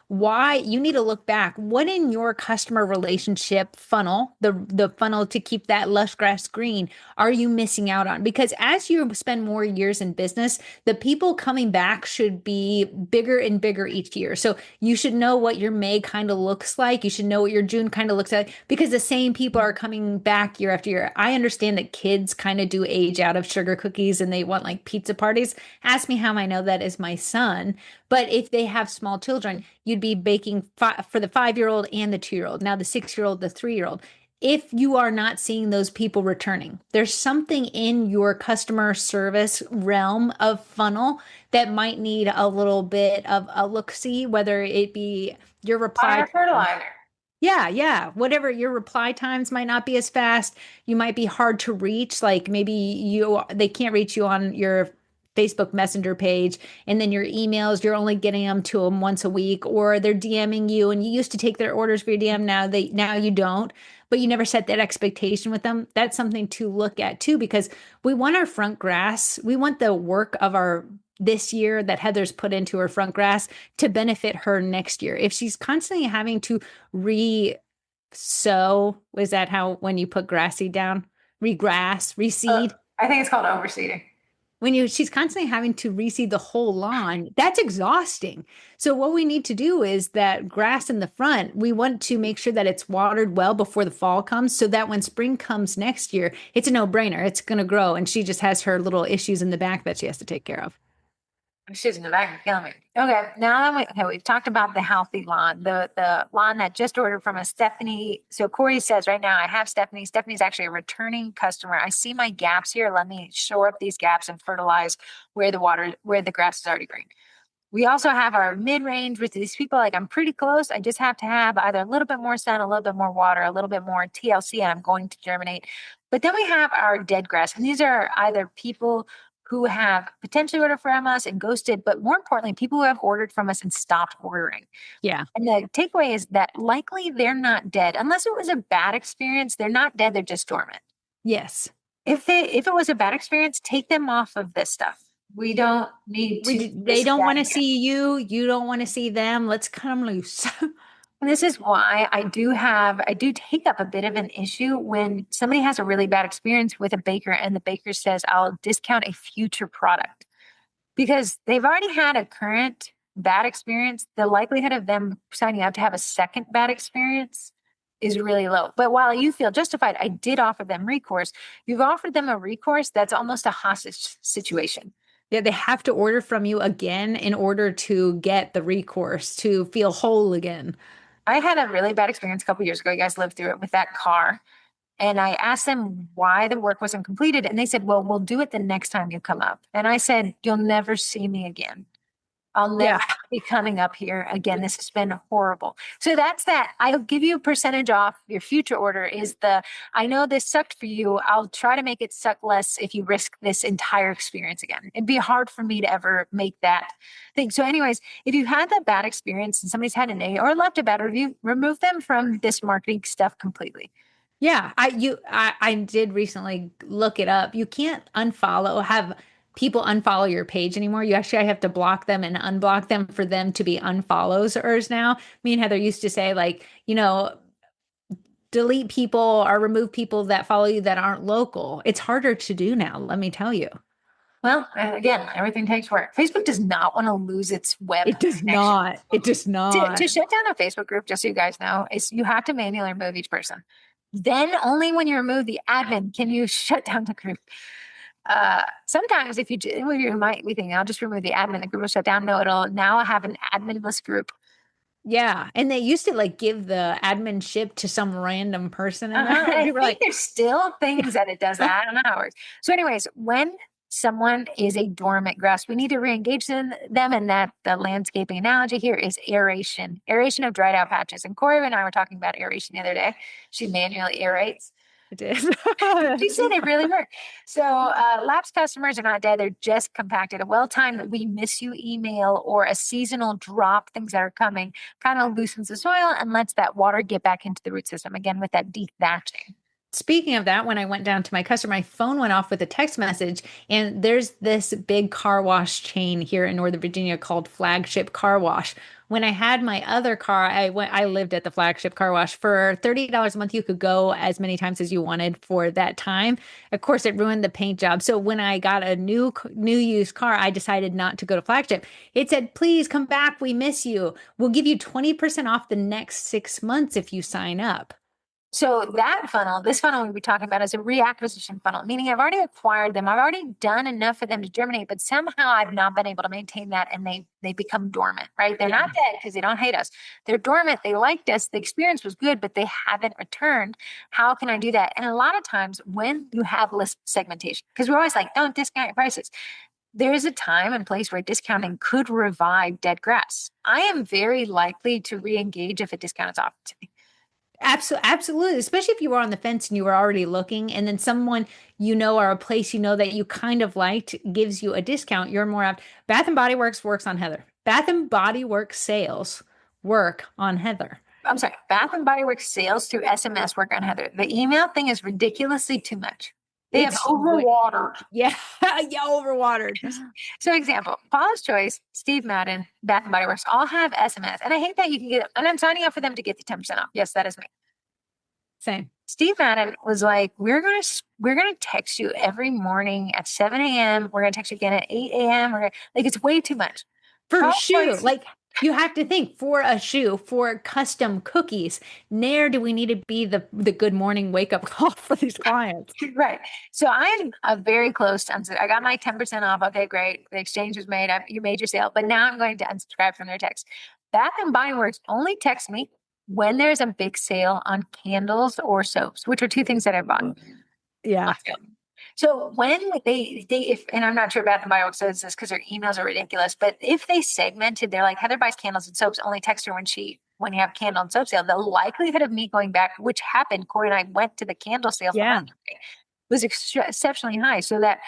why you need to look back. What in your customer relationship funnel, the funnel to keep that lush grass green, are you missing out on? Because as you spend more years in business, the people coming back should be bigger and bigger each year. So you should know what your May kind of looks like. You should know what your June kind of looks like because the same people are coming back year after year. I understand that kids kind of do age out of sugar cookies and they want like pizza parties. Ask me how I know that is my son. But if they have small children, you'd be baking for the 5 year old and the 2 year old. Now the 6 year old, the 3 year old. If you are not seeing those people returning, there's something in your customer service realm of funnel that might need a little bit of a look see, whether it be your reply. Fire fertilizer. Yeah, yeah. Whatever your reply times might not be as fast. You might be hard to reach. Like maybe they can't reach you on your Facebook Messenger page, and then your emails, you're only getting them to them once a week, or they're DMing you and you used to take their orders for your DM. Now you don't, but you never set that expectation with them. That's something to look at too, because we want our front grass. We want the work of our this year that Heather's put into her front grass to benefit her next year. If she's constantly having to re sow, is that how when you put grass seed down? Regrass, reseed. I think it's called overseeding. When you she's constantly having to reseed the whole lawn, that's exhausting. So what we need to do is that grass in the front, we want to make sure that it's watered well before the fall comes so that when spring comes next year, it's a no-brainer. It's going to grow and she just has her little issues in the back that she has to take care of. She's in the back and killing me. Okay, now that we've talked about the healthy lawn, the lawn that just ordered from a Stephanie. So Corey says right now I have Stephanie. Stephanie's actually a returning customer. I see my gaps here. Let me shore up these gaps and fertilize where the grass is already green. We also have our mid-range with these people. Like I'm pretty close. I just have to have either a little bit more sun, a little bit more water, a little bit more TLC, and I'm going to germinate. But then we have our dead grass, and these are either people who have potentially ordered from us and ghosted, but more importantly, people who have ordered from us and stopped ordering. Yeah. And the takeaway is that likely they're not dead. Unless it was a bad experience, they're not dead, they're just dormant. Yes. If it was a bad experience, take them off of this stuff. We don't need to They risk don't that want to again. see you. You don't want to see them. Let's cut them loose. This is why I do take up a bit of an issue when somebody has a really bad experience with a baker and the baker says, I'll discount a future product because they've already had a current bad experience. The likelihood of them signing up to have a second bad experience is really low. But while you feel justified, I did offer them recourse. You've offered them a recourse that's almost a hostage situation. Yeah, they have to order from you again in order to get the recourse to feel whole again. I had a really bad experience a couple years ago. You guys lived through it with that car. And I asked them why the work wasn't completed. And they said, well, we'll do it the next time you come up. And I said, you'll never see me again. I'll never Yeah. be coming up here again. This has been horrible. So that's that. I'll give you a percentage off your future order is I know this sucked for you. I'll try to make it suck less if you risk this entire experience again. It'd be hard for me to ever make that thing. So anyways, if you had that bad experience and somebody's had an A or left a bad review, remove them from this marketing stuff completely. Yeah, I did recently look it up. You can't have people unfollow your page anymore. You actually have to block them and unblock them for them to be unfollowers now. Me and Heather used to say like, delete people or remove people that follow you that aren't local. It's harder to do now, let me tell you. Well, again, everything takes work. Facebook does not want to lose its web It does connection. not. It does To not. shut down a Facebook group, just so you guys know, is you have to manually remove each person. Then only when you remove the admin can you shut down the group. Sometimes if you might be thinking, I'll just remove the admin, the group will shut down. No, it'll now have an adminless group. Yeah. And they used to like give the adminship to some random person in there. And I people were think like, there's still things that it does that. I don't know how it works. So, anyways, when someone is a dormant grass, we need to re-engage them. And that the landscaping analogy here is aeration of dried out patches. And Corey and I were talking about aeration the other day. She manually aerates. it did. She said it really worked. So lapsed customers are not dead. They're just compacted. A well-timed "we miss you" email or a seasonal drop, things that are coming, kind of loosens the soil and lets that water get back into the root system again with that dethatching. Speaking of that, when I went down to my customer, my phone went off with a text message. And there's this big car wash chain here in Northern Virginia called Flagship Car Wash. When I had my other car, I lived at the Flagship Car Wash for $30 a month. You could go as many times as you wanted for that time. Of course, it ruined the paint job. So when I got a new used car, I decided not to go to Flagship. It said, "Please come back. We miss you. We'll give you 20% off the next 6 months if you sign up." So this funnel we'll be talking about is a reacquisition funnel, meaning I've already acquired them. I've already done enough for them to germinate, but somehow I've not been able to maintain that and they become dormant, right? They're not dead because they don't hate us. They're dormant. They liked us. The experience was good, but they haven't returned. How can I do that? And a lot of times when you have list segmentation, because we're always like, don't discount your prices. There is a time and place where discounting could revive dead grass. I am very likely to re-engage if a discount is offered to me. Absolutely. Especially if you were on the fence and you were already looking, and then someone or a place that you kind of liked gives you a discount, you're more apt. Bath and Body Works works on Heather. Bath and Body Works sales work on Heather. I'm sorry, Bath and Body Works sales through SMS work on Heather. The email thing is ridiculously too much. They have overwatered. Yeah, yeah, overwatered. So, example, Paula's Choice, Steve Madden, Bath and Body Works all have SMS. And I hate that you can get, and I'm signing up for them to get the 10% off. Yes, that is me. Same. Steve Madden was like, we're gonna text you every morning at 7 a.m. We're gonna text you again at 8 a.m. Like it's way too much. For a Paula's shoe, Choice, like you have to think for a shoe, for custom cookies, ne'er do we need to be the good morning wake up call for these clients. right. So I'm very close to unsubscribe. I got my 10% off. Okay, great. The exchange was made. You made your sale, but now I'm going to unsubscribe from their text. Bath and Body Works only text me when there's a big sale on candles or soaps, which are two things that I bought. Yeah. So when if and I'm not sure Bath and Body Works says this because their emails are ridiculous, but if they segmented, they're like Heather buys candles and soaps, only text her when you have candle and soap sale. The likelihood of me going back, which happened, Corey and I went to the candle sale Yeah. was exceptionally high. So that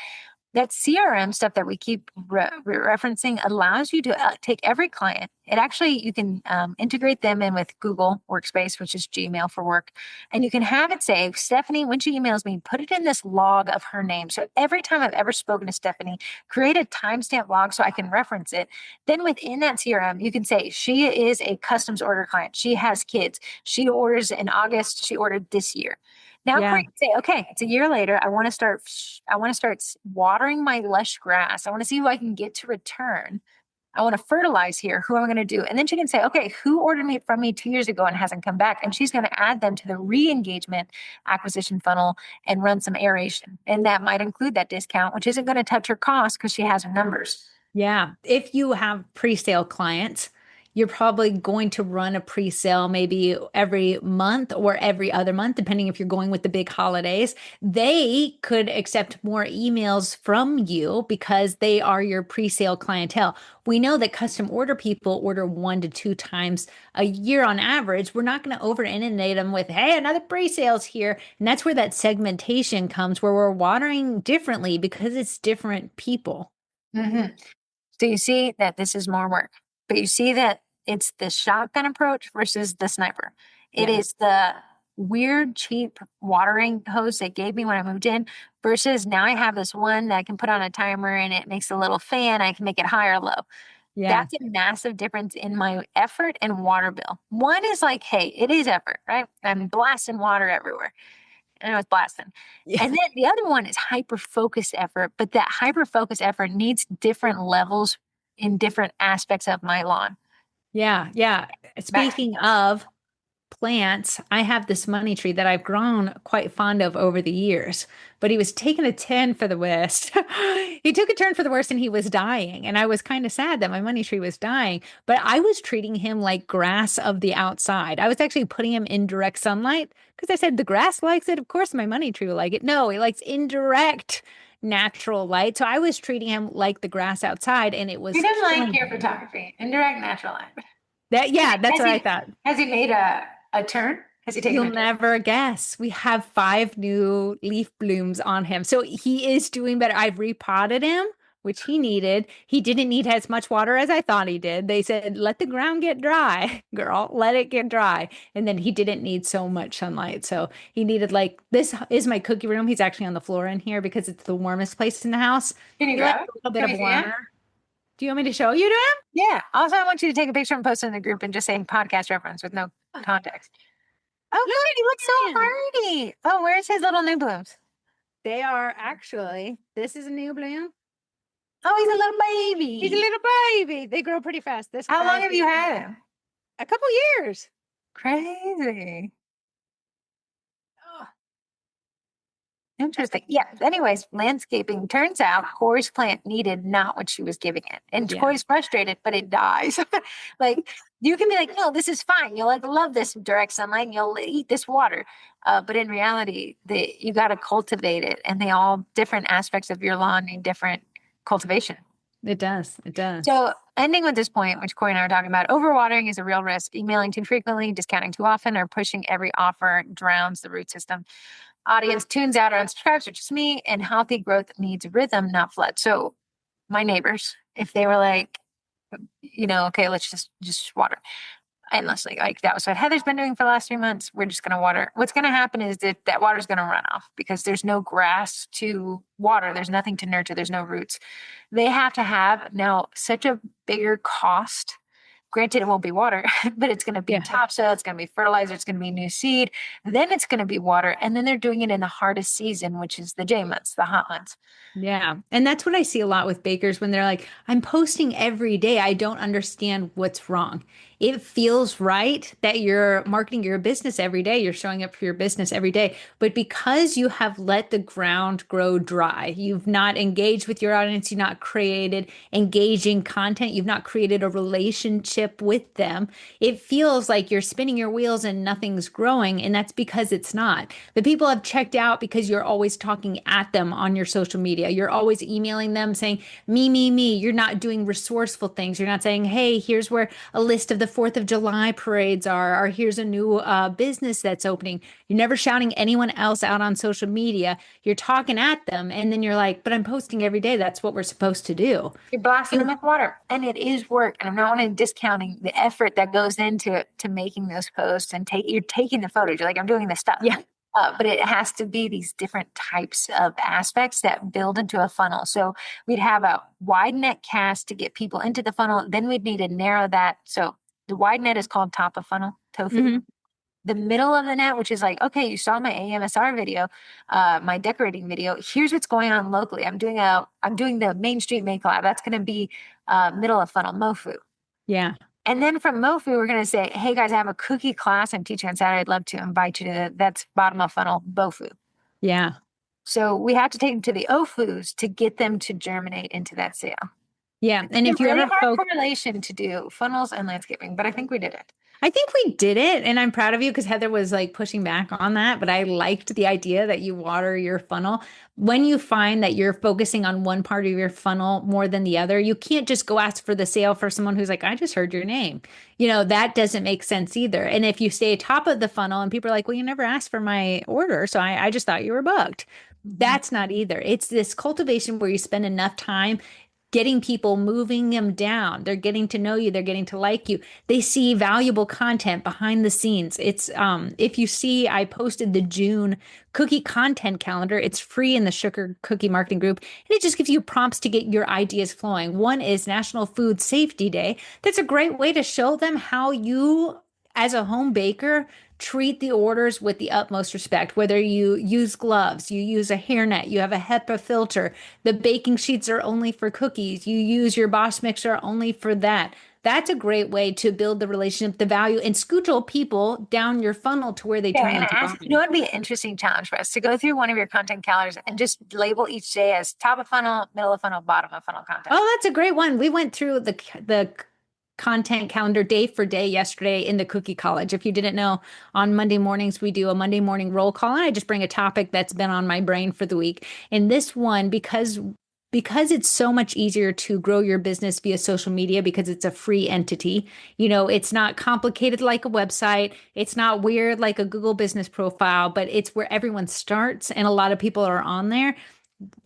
CRM stuff that we keep referencing allows you to take every client. You can integrate them in with Google Workspace, which is Gmail for work. And you can have it say, Stephanie, when she emails me, put it in this log of her name. So every time I've ever spoken to Stephanie, create a timestamp log so I can reference it. Then within that CRM, you can say, she is a customs order client. She has kids. She orders in August. She ordered this year. Now, Yeah. Corey can say, okay, it's a year later. I want to start watering my lush grass. I want to see who I can get to return. I want to fertilize here. Who am I going to do? And then she can say, okay, who ordered me from me 2 years ago and hasn't come back? And she's going to add them to the re-engagement acquisition funnel and run some aeration. And that might include that discount, which isn't going to touch her cost because she has her numbers. Yeah. If you have pre-sale clients, you're probably going to run a pre-sale maybe every month or every other month, depending if you're going with the big holidays. They could accept more emails from you because they are your pre-sale clientele. We know that custom order people order 1 to 2 times a year on average. We're not going to over inundate them with, hey, another pre-sales here. And that's where that segmentation comes, where we're watering differently because it's different people. Hmm. So you see that this is more work, but you see that it's the shotgun approach versus the sniper. It Yeah. is the weird, cheap watering hose they gave me when I moved in versus now I have this one that I can put on a timer and it makes a little fan. I can make it high or low. Yeah. That's a massive difference in my effort and water bill. One is like, hey, it is effort, right? I'm blasting water everywhere. And I was blasting. Yeah. And then the other one is hyper focused effort, but that hyper focused effort needs different levels in different aspects of my lawn. Yeah. Yeah. Max. Speaking of plants, I have this money tree that I've grown quite fond of over the years, but he was taking a turn for the worst. He took a turn for the worst and he was dying. And I was kind of sad that my money tree was dying, but I was treating him like grass of the outside. I was actually putting him in direct sunlight because I said the grass likes it. Of course, my money tree will like it. No, he likes indirect natural light. So I was treating him like the grass outside and it He was doesn't like killing your him. photography, indirect natural light. That, yeah, that's Has what I he thought. has he made a turn? Has he taken You'll a turn? never guess. We have 5 new leaf blooms on him. So he is doing better. I've repotted him, which he needed. He didn't need as much water as I thought he did. They said, let the ground get dry, girl, let it get dry. And then he didn't need so much sunlight. So he needed like, this is my cookie room. He's actually on the floor in here because it's the warmest place in the house. Can you He likes grab it? a little bit Can of we see him? warmer. Do you want me to show you to him? Yeah. Also, I want you to take a picture and post it in the group and just say podcast reference with no context. Oh, Look good. He looks so at him. hardy. Oh, where's his little new blooms? They are actually, this is a new bloom. Oh, he's a little He's a baby. little baby. They grow pretty fast. This How long guy, have you had him? a couple years. Crazy. Oh, interesting. Yeah. Anyways, landscaping turns out Corey's plant needed not what she was giving it. And Yeah. Corey's frustrated, but it dies. Like you can be like, no, this is fine. You'll like love this direct sunlight and you'll eat this water. But in reality, you got to cultivate it and they all different aspects of your lawn need different cultivation. It does. It does. So, ending with this point, which Corey and I are talking about, overwatering is a real risk. Emailing too frequently, discounting too often, or pushing every offer drowns the root system. Audience tunes out or unsubscribes, which is me, and healthy growth needs rhythm, not flood. So, my neighbors, if they were like, okay, let's just water endlessly. Like that was what Heather's been doing for the last 3 months. We're just going to water. What's going to happen is that water is going to run off because there's no grass to water. There's nothing to nurture. There's no roots. They have to have now such a bigger cost. Granted, it won't be water, but it's going to be Yeah. topsoil. It's going to be fertilizer. It's going to be new seed. Then it's going to be water. And then they're doing it in the hardest season, which is the J months, the hot months. Yeah. And that's what I see a lot with bakers when they're like, I'm posting every day. I don't understand what's wrong. It feels right that you're marketing your business every day. You're showing up for your business every day. But because you have let the ground grow dry, you've not engaged with your audience, you've not created engaging content, you've not created a relationship with them, it feels like you're spinning your wheels and nothing's growing. And that's because it's not. The people have checked out because you're always talking at them on your social media. You're always emailing them saying, me, me, me. You're not doing resourceful things. You're not saying, hey, here's where a list of the 4th of July parades are, or here's a new business that's opening. You're never shouting anyone else out on social media. You're talking at them. And then you're like, but I'm posting every day. That's what we're supposed to do. You're blasting them with water. And it is work. And I'm not only discounting the effort that goes into making those posts and you're taking the photos. You're like, I'm doing this stuff. Yeah. But it has to be these different types of aspects that build into a funnel. So we'd have a wide net cast to get people into the funnel. Then we'd need to narrow that. So the wide net is called top of funnel, tofu. Mm-hmm. The middle of the net, which is like, okay, you saw my AMSR video, my decorating video. Here's what's going on locally. I'm doing the Main Street May collab. That's going to be middle of funnel, MoFu. Yeah. And then from MoFu, we're going to say, hey guys, I have a cookie class I'm teaching on Saturday. I'd love to invite you to that's bottom of funnel, BoFu. Yeah. So we have to take them to the OFUs to get them to germinate into that sale. Yeah. And It's if a you really ever hard focus, correlation to do funnels and landscaping, but I think we did it. I think we did it, and I'm proud of you because Heather was like pushing back on that, but I liked the idea that you water your funnel. When you find that you're focusing on one part of your funnel more than the other, you can't just go ask for the sale for someone who's like, I just heard your name. That doesn't make sense either. And if you stay top of the funnel and people are like, well, you never asked for my order, so I just thought you were booked. Mhm. That's not either. It's this cultivation where you spend enough time getting people, moving them down. They're getting to know you, they're getting to like you. They see valuable content behind the scenes. It's if you see, I posted the June cookie content calendar. It's free in the Sugar Cookie Marketing Group, and it just gives you prompts to get your ideas flowing. One is National Food Safety Day. That's a great way to show them how you, as a home baker, treat the orders with the utmost respect. Whether you use gloves, you use a hairnet, you have a HEPA filter, the baking sheets are only for cookies, you use your Bosch mixer only for that. That's a great way to build the relationship, the value, and scootle people down your funnel to where they Yeah, turn and into ask, buyers. it'd be an interesting challenge for us to go through one of your content calendars and just label each day as top of funnel, middle of funnel, bottom of funnel content. Oh, that's a great one. We went through the content calendar day for day yesterday in the Cookie College. If you didn't know, on Monday mornings we do a Monday morning roll call, and I just bring a topic that's been on my brain for the week. And this one, because it's so much easier to grow your business via social media because it's a free entity. It's not complicated like a website. It's not weird like a Google business profile, but it's where everyone starts and a lot of people are on there.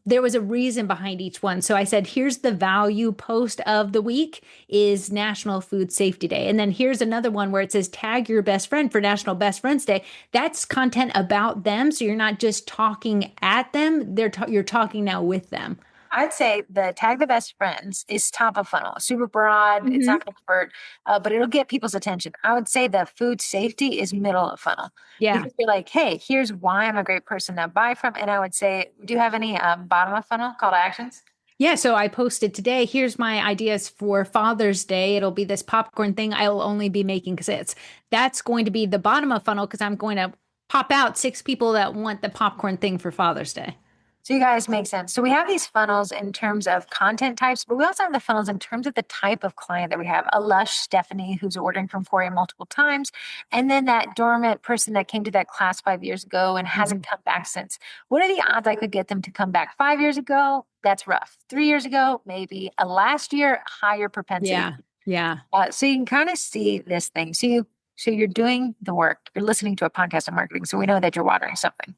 There was a reason behind each one. So I said, here's the value post of the week is National Food Safety Day. And then here's another one where it says tag your best friend for National Best Friends Day. That's content about them. So you're not just talking at them, you're talking now with them. I'd say the tag the best friends is top of funnel, super broad. It's Hmm. not going to convert, but it'll get people's attention. I would say the food safety is middle of funnel Yeah. because you're like, hey, here's why I'm a great person to buy from. And I would say, do you have any bottom of funnel call to actions? Yeah, so I posted today, here's my ideas for Father's Day. It'll be this popcorn thing I'll only be making because that's going to be the bottom of funnel because I'm going to pop out 6 people that want the popcorn thing for Father's Day. So you guys make sense. So we have these funnels in terms of content types, but we also have the funnels in terms of the type of client that we have. A lush Stephanie who's ordering from Corrie multiple times, and then that dormant person that came to that class 5 years ago and Mhm. hasn't come back since. What are the odds I could get them to come back 5 years ago? That's rough. 3 years ago, maybe. A last year, higher propensity. Yeah, yeah, So you can kind of see this thing. So you're doing the work. You're listening to a podcast on marketing. So we know that you're watering something.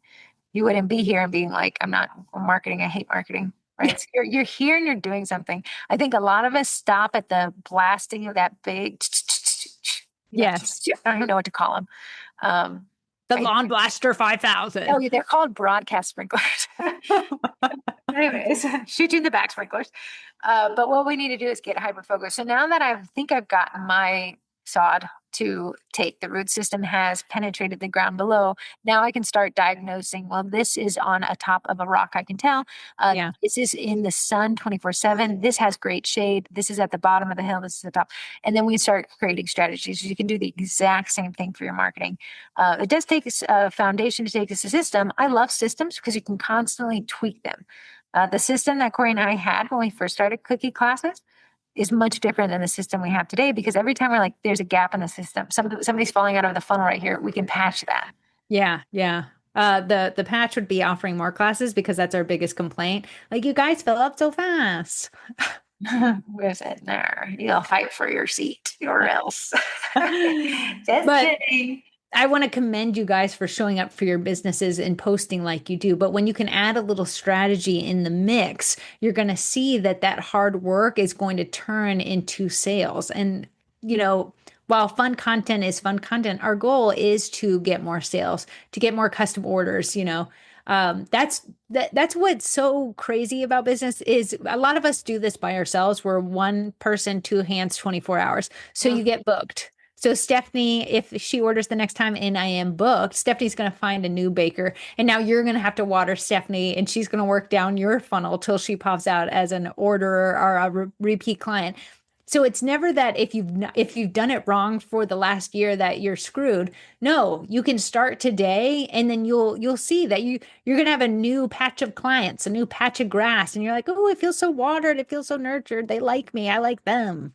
You wouldn't be here and being like, I'm not marketing. I hate marketing. Right. So you're here and you're doing something. I think a lot of us stop at the blasting of that big, yes. I don't even know what to call them. Um, The I, Lawn Blaster 5000. oh, they're called broadcast sprinklers. Anyways, shoot you in the back, sprinklers. But what we need to do is get hyper focused. So now that I think I've gotten my sod to take, the root system has penetrated the ground below. Now I can start diagnosing. Well, this is on a top of a rock. I can tell. Yeah, This is in the sun 24/7. This has great shade. This is at the bottom of the hill. This is the top. And then we start creating strategies. You can do the exact same thing for your marketing. It does take a foundation to take a system. I love systems because you can constantly tweak them. The system that Corey and I had when we first started cookie classes is much different than the system we have today because every time we're like, there's a gap in the system, somebody's falling out of the funnel right here, we can patch that. yeah, yeah. The patch would be offering more classes because that's our biggest complaint. Like you guys fill up so fast. Where's it? There, you'll fight for your seat or else. Just But kidding. I want to commend you guys for showing up for your businesses and posting like you do. But when you can add a little strategy in the mix, you're going to see that that hard work is going to turn into sales. And, you know, while fun content is fun content, our goal is to get more sales, to get more custom orders, that's what's so crazy about business is a lot of us do this by ourselves. We're one person, two hands, 24 hours. So you Mhm. get booked. So Stephanie, if she orders the next time and I am booked, Stephanie's going to find a new baker. And now you're going to have to water Stephanie and she's going to work down your funnel till she pops out as an orderer or a repeat client. So it's never that if you've done it wrong for the last year that you're screwed. No, you can start today and then you'll see that you're gonna have a new patch of clients, a new patch of grass, and you're like, oh, it feels so watered, it feels so nurtured. They like me, I like them.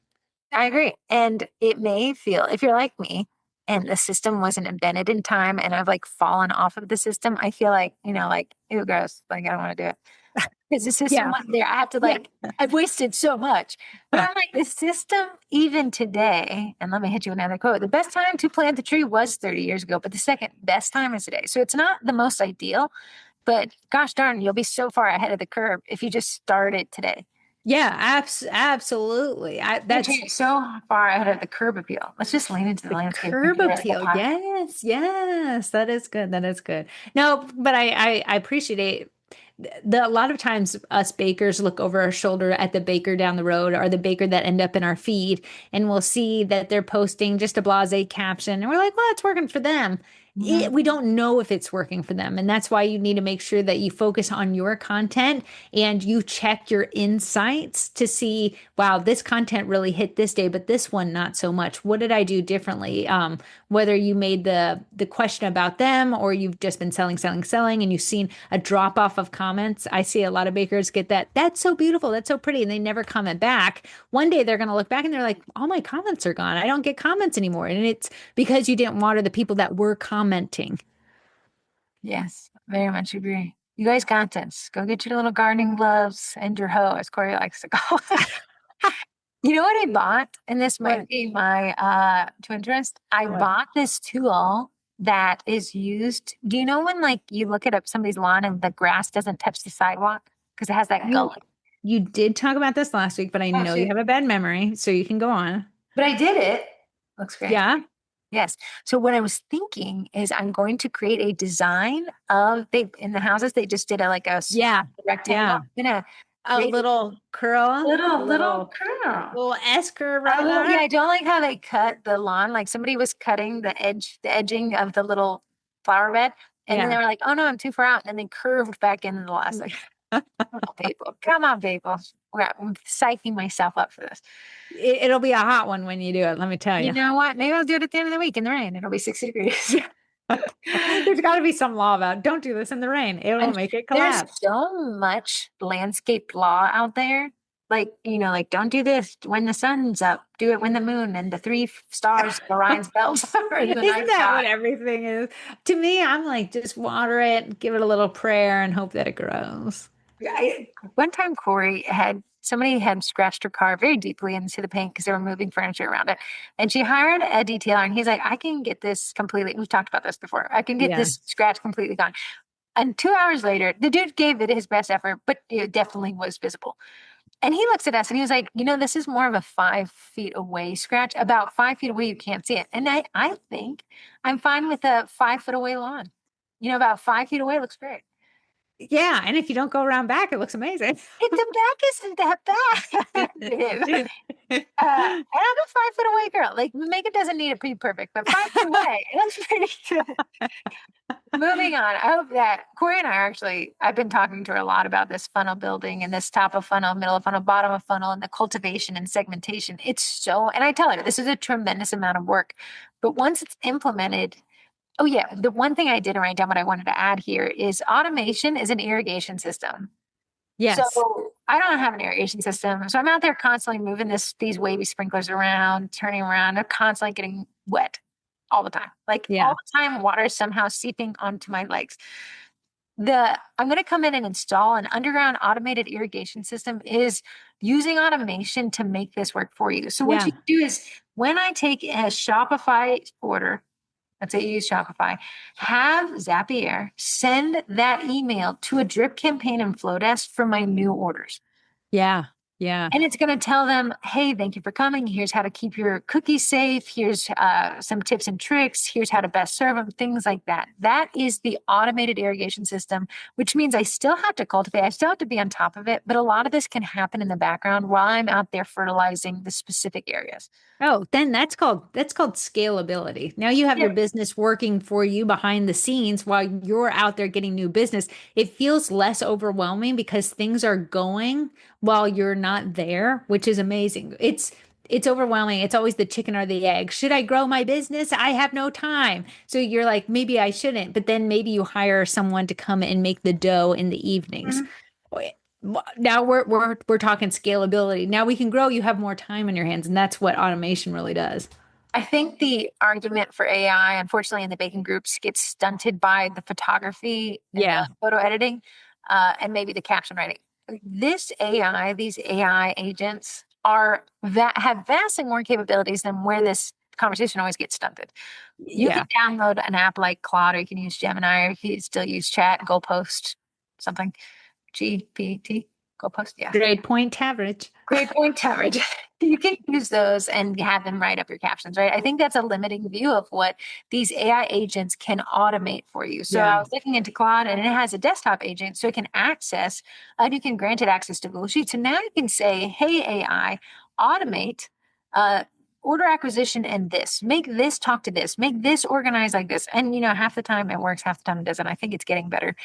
I agree. And it may feel, if you're like me and the system wasn't invented in time and I've like fallen off of the system, I feel like, like, ew, gross. Like, I don't want to do it. Because the system Yeah. wasn't there. I have to Yeah. like, I've wasted so much. But I'm like, the system, even today, and let me hit you another quote. The best time to plant the tree was 30 years ago, but the second best time is today. So it's not the most ideal, but gosh darn, you'll be so far ahead of the curve if you just start it today. Yeah, absolutely. You're That's taking so far ahead of the curb appeal. Let's just lean into the the landscape and curb do it. The appeal. podcast. Yes, yes, that is good. That is good. No, but I appreciate it. A lot of times us bakers look over our shoulder at the baker down the road or the baker that end up in our feed, and we'll see that they're posting just a blasé caption, and we're like, well, it's working for them. Mhm. We don't know if it's working for them. And that's why you need to make sure that you focus on your content and you check your insights to see, wow, this content really hit this day, but this one not so much. What did I do differently? Whether you made the question about them or you've just been selling, selling, selling, and you've seen a drop off of comments. I see a lot of bakers get that. That's so beautiful. That's so pretty. And they never comment back. One day they're going to look back and they're like, all my comments are gone. I don't get comments anymore. And it's because you didn't water the people that were commenting. Yes, very much agree. You guys got this. Go get your little gardening gloves and your hoe, as Corey likes to call it. You know what I bought? And this might What? be my to interest. I What? bought this tool that is used. Do you know when like you look at up somebody's lawn and the grass doesn't touch the sidewalk because it has that You gully? you did talk about this last week, but I Oh know you shoot. have a bad memory, so you can go on. But I did it. Looks great. Yeah. Yes. So what I was thinking is I'm going to create a design of they in the houses they just did a like Yeah. rectangle. Yeah. I'm gonna A create little curl, a little little curl. little S curve A right little, on yeah, it. I don't like how they cut the lawn. Like somebody was cutting the edging of the little flower bed, and then they Yeah. were like, "Oh no, I'm too far out," and then they curved back in the last second. Come on, people. Come on, people. I'm psyching myself up for this. It'll be a hot one when you do it, let me tell You you. know what? Maybe I'll do it at the end of the week in the rain. It'll be 60 degrees. Yeah. There's got to be some law about don't do this in the rain. It will And make it there's collapse. so much landscape law out there. Like, like don't do this when the sun's up, do it when the moon and the three stars of Orion's belt are in the Isn't night that sky. what everything is? To me, I'm like, just water it, give it a little prayer, and hope that it grows. One time Corey had somebody had scratched her car very deeply into the paint because they were moving furniture around it. And she hired a detailer and he's like, I can get this completely. We've talked about this before. I can get Yeah. this scratch completely gone. And 2 hours later, the dude gave it his best effort, but it definitely was visible. And he looks at us and he was like, this is more of a 5 feet away scratch. About 5 feet away, you can't see it. And I think I'm fine with a 5 foot away lawn. About 5 feet away looks great. Yeah. And if you don't go around back, it looks amazing. The back isn't that bad. And I'm a 5 foot away girl. Like makeup doesn't need it to be perfect, but 5 feet away, it looks pretty good. Moving on. I hope that Corey and I are actually, I've been talking to her a lot about this funnel building and this top of funnel, middle of funnel, bottom of funnel, and the cultivation and segmentation. And I tell her this is a tremendous amount of work, but once it's implemented, oh yeah, the one thing I didn't write down, what I wanted to add here is automation is an irrigation system. So Yes. I don't have an irrigation system. So I'm out there constantly moving these wavy sprinklers around, turning around. They're constantly getting wet all the time. Like all Yeah. the time, water is somehow seeping onto my legs. I'm going to come in and install an underground automated irrigation system is using automation to make this work for you. So what Yeah. you do is when I take a Shopify order, let's say you use Shopify, have Zapier send that email to a drip campaign and Flowdesk for my new orders. Yeah. Yeah. And it's going to tell them, hey, thank you for coming. Here's how to keep your cookies safe. Here's some tips and tricks. Here's how to best serve them, things like that. That is the automated irrigation system, which means I still have to cultivate. I still have to be on top of it. But a lot of this can happen in the background while I'm out there fertilizing the specific areas. Oh, then that's called scalability. Now you have Yeah. your business working for you behind the scenes while you're out there getting new business. It feels less overwhelming because things are going while you're not there, which is amazing. it's overwhelming. It's always the chicken or the egg. Should I grow my business? I have no time. So you're like, maybe I shouldn't, but then maybe you hire someone to come and make the dough in the evenings. Mhm. Now we're talking scalability. Now we can grow. You have more time in your hands, and that's what automation really does. I think the argument for AI, unfortunately, in the baking groups gets stunted by the photography and the Yeah. photo editing, and maybe the caption writing. This AI, these AI agents have vastly more capabilities than where this conversation always gets stunted. You can Yeah. download an app like Claude, or you can use Gemini, or you can still use Chat, Goalpost, something, GPT, Goalpost, yeah. Grade point average. Great point, coverage. You can use those and have them write up your captions, right? I think that's a limiting view of what these AI agents can automate for you. So I Yeah. was looking into Claude and it has a desktop agent so it can access, and you can grant it access to Google Sheets. So now you can say, hey, AI, automate uh, order acquisition and this, make this talk to this, make this organize like this. And, half the time it works, half the time it doesn't. I think it's getting better.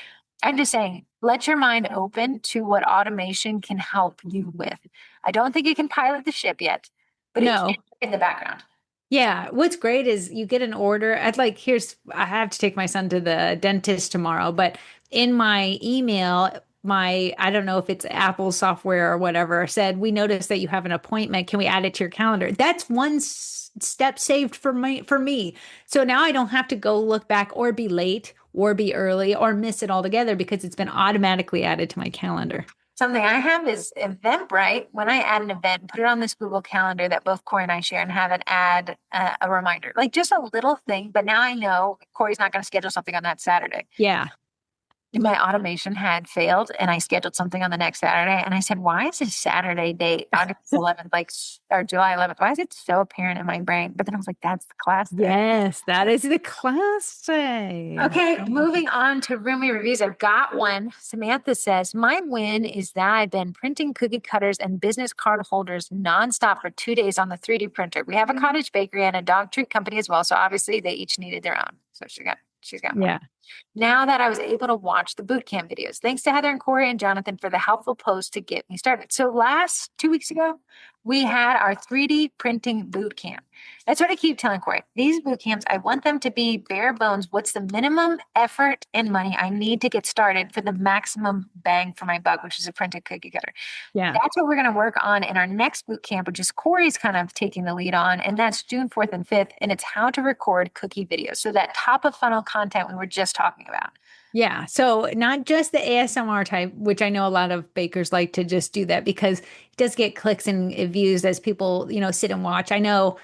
I'm just saying, let your mind open to what automation can help you with. I don't think it can pilot the ship yet, but it can No. in the background. Yeah, what's great is you get an order. I have to take my son to the dentist tomorrow, but in my email, I don't know if it's Apple software or whatever, said, we noticed that you have an appointment. Can we add it to your calendar? That's one step saved for me. So now I don't have to go look back or be late or be early or miss it altogether because it's been automatically added to my calendar. Something I have is Eventbrite. When I add an event, put it on this Google Calendar that both Corey and I share and have it add a reminder, like just a little thing. But now I know Corey's not going to schedule something on that Saturday. Yeah. My automation had failed and I scheduled something on the next Saturday. And I said, why is this Saturday date, August 11th, or July 11th? Why is it so apparent in my brain? But then I was like, that's the class day. Yes, that is the class day. Okay, moving on to roomy reviews. I've got one. Samantha says, my win is that I've been printing cookie cutters and business card holders nonstop for 2 days on the 3D printer. We have a cottage bakery and a dog treat company as well. So obviously they each needed their own. So she's got more. Yeah. Now that I was able to watch the boot camp videos. Thanks to Heather and Corey and Jonathan for the helpful posts to get me started. So 2 weeks ago, we had our 3D printing boot camp. That's what I keep telling Corey. These boot camps, I want them to be bare bones. What's the minimum effort and money I need to get started for the maximum bang for my buck, which is a printed cookie cutter? Yeah. That's what we're going to work on in our next boot camp, which is Corey's kind of taking the lead on. And that's June 4th and 5th. And it's how to record cookie videos. So that top of funnel content we were just talking about. Yeah. So not just the ASMR type, which I know a lot of bakers like to just do that because it does get clicks and views as people, sit and watch. I know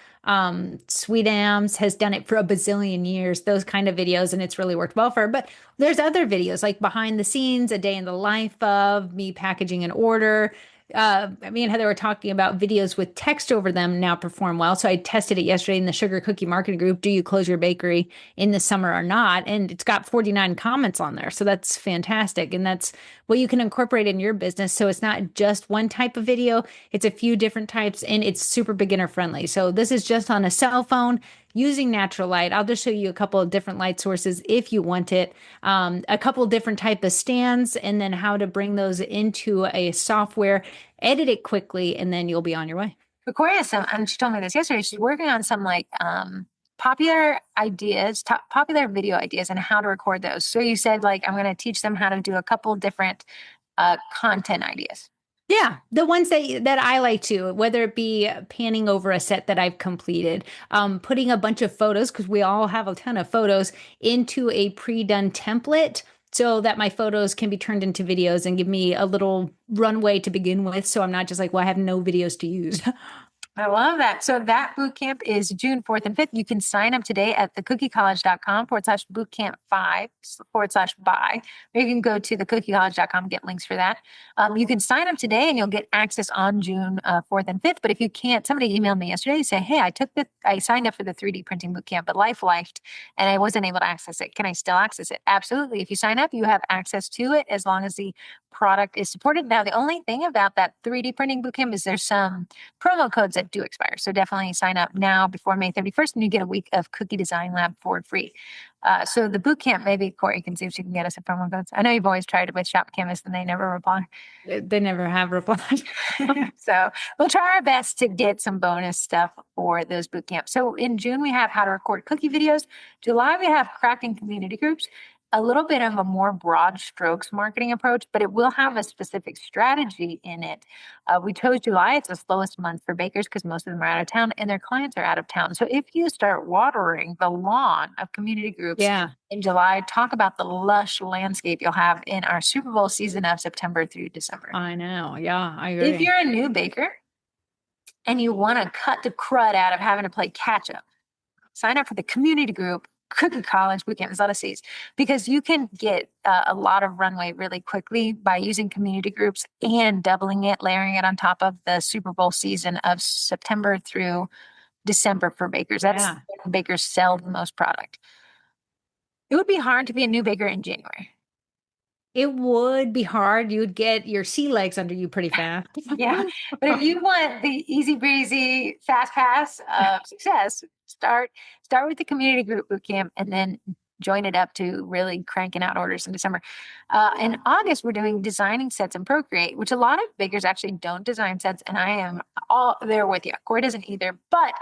Sweet Ams has done it for a bazillion years, those kind of videos, and it's really worked well for her. But there's other videos like behind the scenes, a day in the life of me packaging an order. Me and Heather were talking about videos with text over them now perform well. So I tested it yesterday in the Sugar Cookie Marketing Group. Do you close your bakery in the summer or not? And it's got 49 comments on there. So that's fantastic. And that's what you can incorporate in your business. So it's not just one type of video, it's a few different types and it's super beginner friendly. So this is just on a cell phone using natural light. I'll just show you a couple of different light sources if you want it, a couple different type of stands, and then how to bring those into a software, edit it quickly, and then you'll be on your way. But Corey has some, and she told me this yesterday. She's working on some like popular ideas, popular video ideas, and how to record those. So you said like I'm going to teach them how to do a couple different content ideas. Yeah, the ones that I like to, whether it be panning over a set that I've completed, putting a bunch of photos, because we all have a ton of photos, into a pre-done template so that my photos can be turned into videos and give me a little runway to begin with. So I'm not just like, well, I have no videos to use. I love that. So that boot camp is June 4th and 5th. You can sign up today at thecookiecollege.com/bootcamp5/buy. Or you can go to thecookiecollege.com and get links for that. You can sign up today and you'll get access on June 4th and 5th. But if you can't, somebody emailed me yesterday and say, hey, I signed up for the 3D printing boot camp, but life lifed and I wasn't able to access it. Can I still access it? Absolutely. If you sign up, you have access to it as long as the product is supported. Now, the only thing about that 3D printing bootcamp is there's some promo codes that do expire. So definitely sign up now before May 31st and you get a week of Cookie Design Lab for free. So the bootcamp, maybe Corrie can see if she can get us a promo codes. I know you've always tried it with Shop Canvas and they never reply. They never have replied. So we'll try our best to get some bonus stuff for those boot camps. So in June, we have how to record cookie videos. July, we have crafting community groups, a little bit of a more broad strokes marketing approach, but it will have a specific strategy in it. We chose July. It's the slowest month for bakers because most of them are out of town and their clients are out of town. So if you start watering the lawn of community groups Yeah, in July, talk about the lush landscape you'll have in our Super Bowl season of September through December. I know. Yeah, I If agree. you're a new baker and you want to cut the crud out of having to play catch up, sign up for the community group Cookie College Bootcamp. There's a lot of C's because you can get a lot of runway really quickly by using community groups and doubling it, layering it on top of the Super Bowl season of September through December for bakers. That's Yeah. when bakers sell the most product. It would be hard to be a new baker in January. It would be hard. You'd get your sea legs under you pretty fast. Yeah. But if you want the easy breezy fast pass of success, start with the community group boot camp and then join it up to really cranking out orders in December. In August, we're doing designing sets in Procreate, which a lot of bakers actually don't design sets, and I am all there with you. Corey doesn't either. But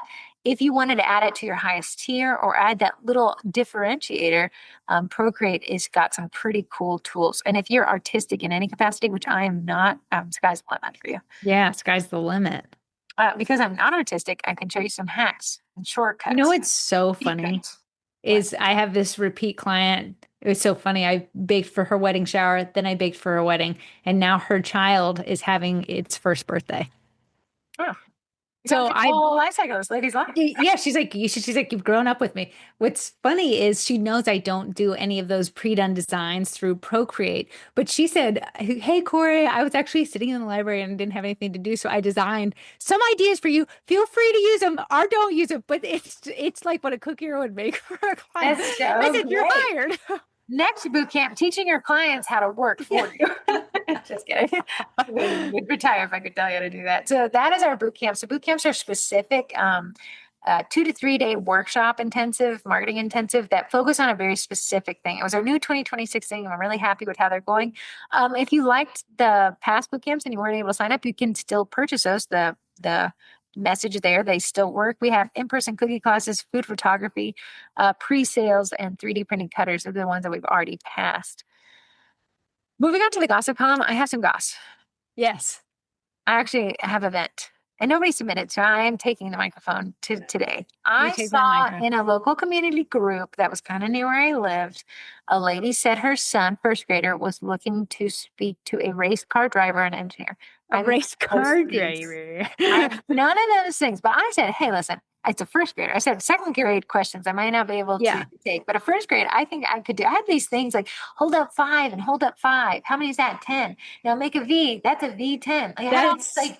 if you wanted to add it to your highest tier or add that little differentiator, Procreate has got some pretty cool tools. And if you're artistic in any capacity, which I am not, sky's the limit for you. Yeah, sky's the limit. Because I'm not artistic, I can show you some hacks and You know shortcuts. what's so funny Secrets. What? is I have this repeat client. It was so funny. I baked for her wedding shower, then I baked for her wedding, and now her child is having its first birthday. Oh, you got So the I whole life cycle of this lady's life. Yeah, she's like, she's like, you've grown up with me. What's funny is she knows I don't do any of those pre-done designs through Procreate. But she said, hey, Corey, I was actually sitting in the library and didn't have anything to do. So I designed some ideas for you. Feel free to use them or don't use them. But it's like what a cook hero would make for a client. That's I so said, you're great. hired. Next boot camp, teaching your clients how to work for you. Just kidding. I would retire if I could tell you how to do that. So that is our boot camp. So boot camps are specific, 2 to 3 day workshop intensive, marketing intensive that focus on a very specific thing. It was our new 2026 thing. I'm really happy with how they're going. If you liked the past boot camps and you weren't able to sign up, you can still purchase those. The message there, they still work. We have in-person cookie classes, food photography, pre-sales, and 3D printing cutters are the ones that we've already passed. Moving on to the gossip column, I have some goss. Yes. I actually have a vent. And nobody submitted, so I am taking the microphone today. You I take that saw microphone. in a local community group that was kind of near where I lived, a lady said her son, first grader, was looking to speak to a race car driver and engineer. A I'm race those car things. driver. I'm none of those things. But I said, hey, listen, it's a first grader. I said second grade questions I might not be able Yeah. to take, but a first grade, I think I could do. I had these things like hold up 5 and hold up 5. How many is that? 10. Now make a V. That's a V10. I had all these, That's like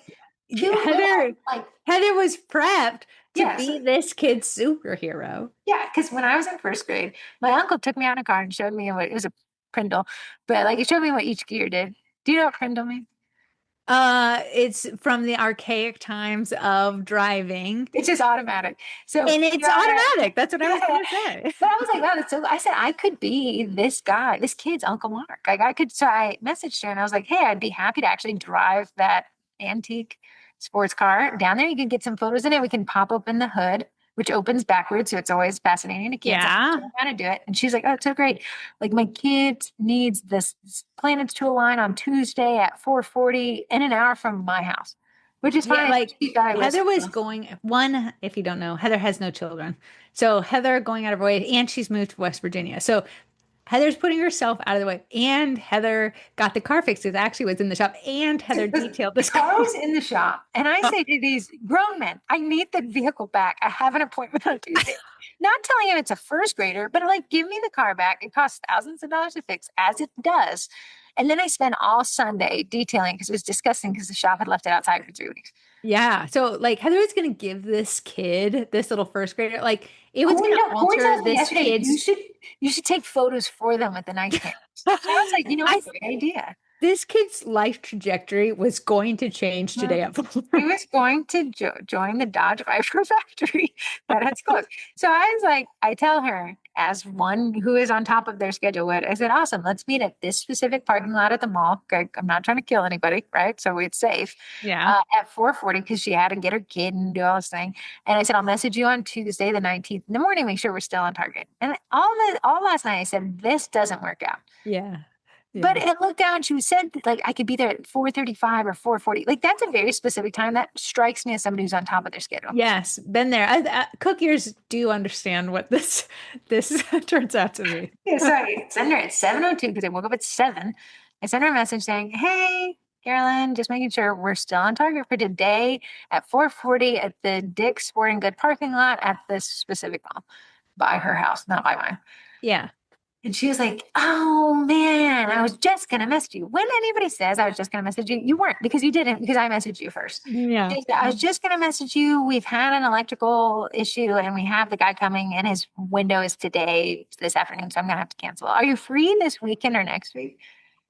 cute Heather. little, like, Heather was prepped to yes. be this kid's superhero. Yeah, because when I was in first grade, my uncle took me out in a car and showed me what it was a Prindle, but like he showed me what each gear did. Do you know what Prindle means? It's from the archaic times of driving. It's just automatic. So And it's yeah, automatic. That's what I was yeah. gonna say. But I was like, wow, that's so. I said I could be this guy, this kid's Uncle Mark. Like I could. So I messaged her and I was like, hey, I'd be happy to actually drive that antique sports car down there. You can get some photos in it. We can pop open the hood, which opens backwards, so it's always fascinating to kids. I Yeah. don't know how to do it, and she's like, oh, it's so great. Like my kid needs this planets to align on Tuesday at 4:40 in an hour from my house, which is Yeah, fine. like She got it Heather was listed. going one, if you don't know, Heather has no children. So Heather going out of her way, and she's moved to West Virginia. So Heather's putting herself out of the way, and Heather got the car fixed. It actually was in the shop, and Heather detailed this car. Carl's in the shop, and I say to these grown men, I need the vehicle back. I have an appointment on Tuesday. Not telling him it's a first grader, but like, give me the car back. It costs thousands of dollars to fix, as it does. And then I spent all Sunday detailing because it was disgusting because the shop had left it outside for 3 weeks. Yeah. So like Heather was gonna give this kid, this little first grader, like it was Corey, gonna no, Corey alter tells me this yesterday kid's you should take photos for them with the nice cameras. So I was like, you know, I what, great idea. this kid's life trajectory was going to change Well, today at 4. he was going to join the Dodge Viper factory that has closed. So I was like, I tell her, as one who is on top of their schedule would, I said, awesome, let's meet at this specific parking lot at the mall. Okay, I'm not trying to kill anybody, right? So it's safe. Yeah. At 4:40 because she had to get her kid and do all this thing. And I said, I'll message you on Tuesday, the 19th in the morning, make sure we're still on target. And all last night I said, this doesn't work out. Yeah. But Yeah. it looked down, she said like I could be there at 4:35 or 4:40. Like that's a very specific time. That strikes me as somebody who's on top of their schedule. Yes, been there. Cookiers do understand what this turns out to be. Yeah, so I send her at 7:02 because I woke up at 7. I sent her a message saying, hey, Carolyn, just making sure we're still on target for today at 4:40 at the Dick's Sporting Good parking lot at this specific mall by her house, not by mine. Yeah. And she was like, oh man, I was just going to message you. When anybody says I was just going to message you, you weren't because you didn't, because I messaged you first. Yeah. She said, I was just going to message you. We've had an electrical issue and we have the guy coming and his window is today, this afternoon. So I'm going to have to cancel. Are you free this weekend or next week?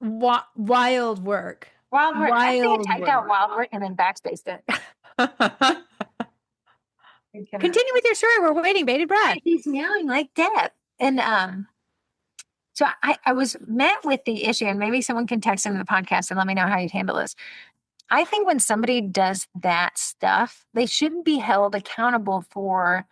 Wild work. Wild work. I think Wild I typed out work. wild work and then backspaced it. Continue with your story. We're waiting, bated breath. He's meowing like death. And, so I was met with the issue, and maybe someone can text into the podcast and let me know how you'd handle this. I think when somebody does that stuff, they shouldn't be held accountable for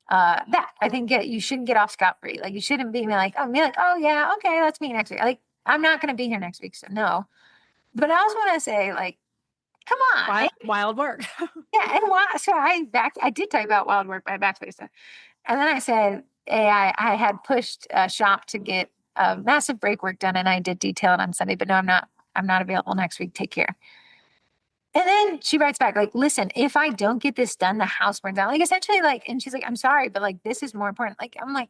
that. I think you shouldn't get off scot-free. Like you shouldn't be like, oh yeah, okay, let's meet next week. Like I'm not going to be here next week, so no. But I also want to say, like, come on, Wild work. yeah. And so I did tell you about wild work by backspace, and then I said, hey, I had pushed shop to get massive brake work done, and I did detail it on Sunday. But no, I'm not. I'm not available next week. Take care. And then she writes back, like, listen, if I don't get this done, the house burns down. Like, essentially, like, and she's like, I'm sorry, but like, this is more important. Like, I'm like,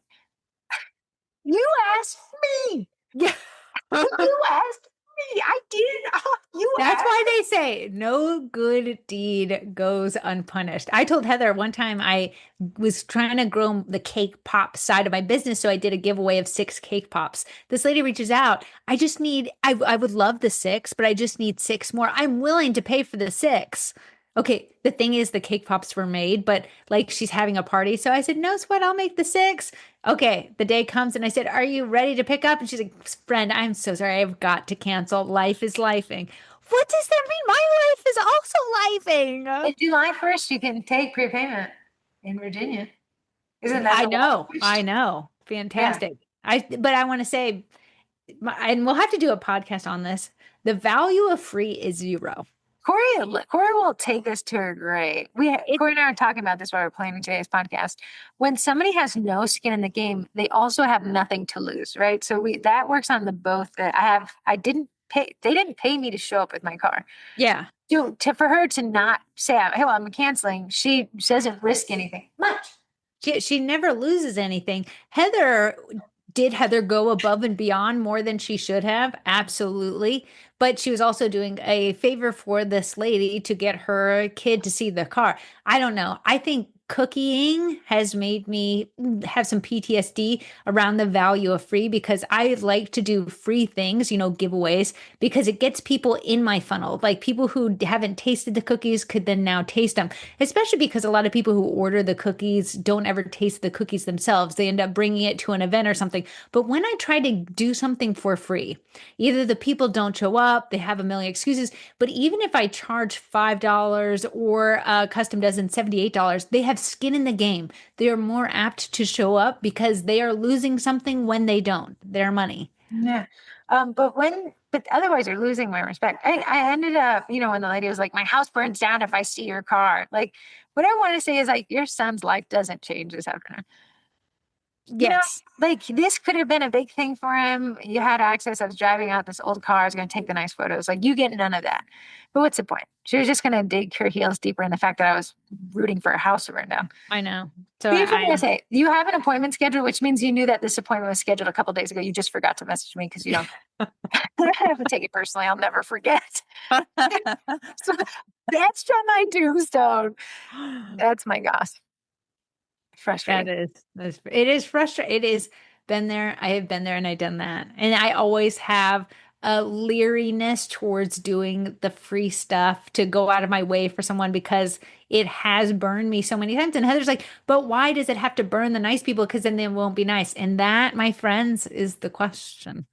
you asked me. Yeah. You asked me. I didn't. You That's asked. why they say no good deed goes unpunished. I told Heather one time I was trying to grow the cake pop side of my business, so I did a giveaway of 6 cake pops. This lady reaches out. I would love the 6, but I just need 6 more. I'm willing to pay for the 6. Okay, the thing is the cake pops were made, but like she's having a party. So I said, no sweat, I'll make the 6. Okay, the day comes and I said, are you ready to pick up? And she's like, friend, I'm so sorry. I've got to cancel. Life is lifing. What does that mean? My life is also lifing. And July 1st, you can take prepayment in Virginia. Isn't that I the law? know. I know. Yeah. Fantastic. But I want to say, and we'll have to do a podcast on this. The value of free is 0. Corey will take us to her grave. It, Corey and I were talking about this while we were planning today's podcast. When somebody has no skin in the game, they also have nothing to lose, right? So that works on the both that I didn't pay. They didn't pay me to show up with my car. yeah. For her to not say, hey, well, I'm canceling. She doesn't risk anything much. She never loses anything. Did Heather go above and beyond more than she should have? Absolutely. But she was also doing a favor for this lady to get her kid to see the car. I don't know. I think cooking has made me have some PTSD around the value of free because I like to do free things, giveaways, because it gets people in my funnel. Like people who haven't tasted the cookies could then now taste them, especially because a lot of people who order the cookies don't ever taste the cookies themselves. They end up bringing it to an event or something. But when I try to do something for free, either the people don't show up, they have a million excuses, but even if I charge $5 or custom dozen $78, they have skin in the game. They are more apt to show up because they are losing something when they don't. Their money. Yeah. But otherwise you're losing my respect. I ended up, when the lady was like, my house burns down if I see your car. Like, what I want to say is like, your son's life doesn't change this afternoon. You know, Yes. like this could have been a big thing for him. You had access. I was driving out this old car. I was going to take the nice photos. Like, you get none of that. But what's the point? She was just going to dig her heels deeper in the fact that I was rooting for a house to burn down. I know. So Here's what I'm going to say. You have an appointment scheduled, which means you knew that this appointment was scheduled a couple days ago. You just forgot to message me because you don't. I have to take it personally. I'll never forget. So that's on my tombstone. That's my gosh. Frustrating. it is frustrating. It is been there. I have been there and I've done that. And I always have a leeriness towards doing the free stuff to go out of my way for someone because it has burned me so many times. And Heather's like, but why does it have to burn the nice people? Because then they won't be nice. And that, my friends, is the question.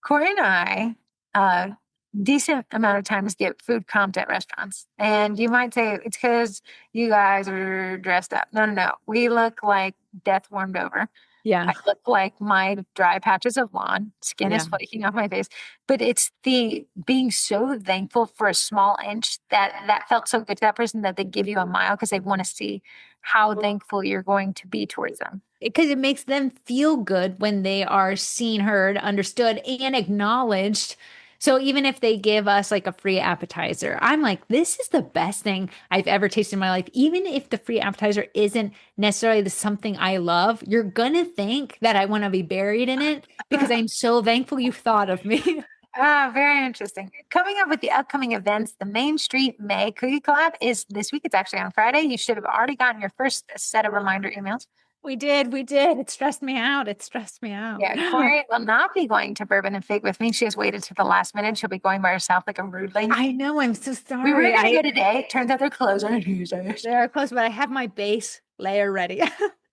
Corey and I, decent amount of times get food comped at restaurants. And you might say it's because you guys are dressed up. No, no, no. We look like death warmed over. Yeah. I look like my dry patches of lawn. Skin is Yeah. flaking off my face. But it's the being so thankful for a small inch that felt so good to that person that they give you a mile because they want to see how thankful you're going to be towards them. Because it makes them feel good when they are seen, heard, understood, and acknowledged. So even if they give us like a free appetizer, I'm like, this is the best thing I've ever tasted in my life. Even if the free appetizer isn't necessarily the something I love, you're gonna think that I want to be buried in it because I'm so thankful you thought of me. Ah, very interesting. Coming up with the upcoming events, the Main Street May Cookie Collab is this week. It's actually on Friday. You should have already gotten your first set of reminder emails. We did, we did. It stressed me out. It stressed me out. Yeah, Corey will not be going to Bourbon and Fig with me. She has waited to the last minute. She'll be going by herself like a rudeling. I know, I'm so We were sorry. going to go today. Turns out they're closed on Tuesdays. They're close, but I have my base layer ready.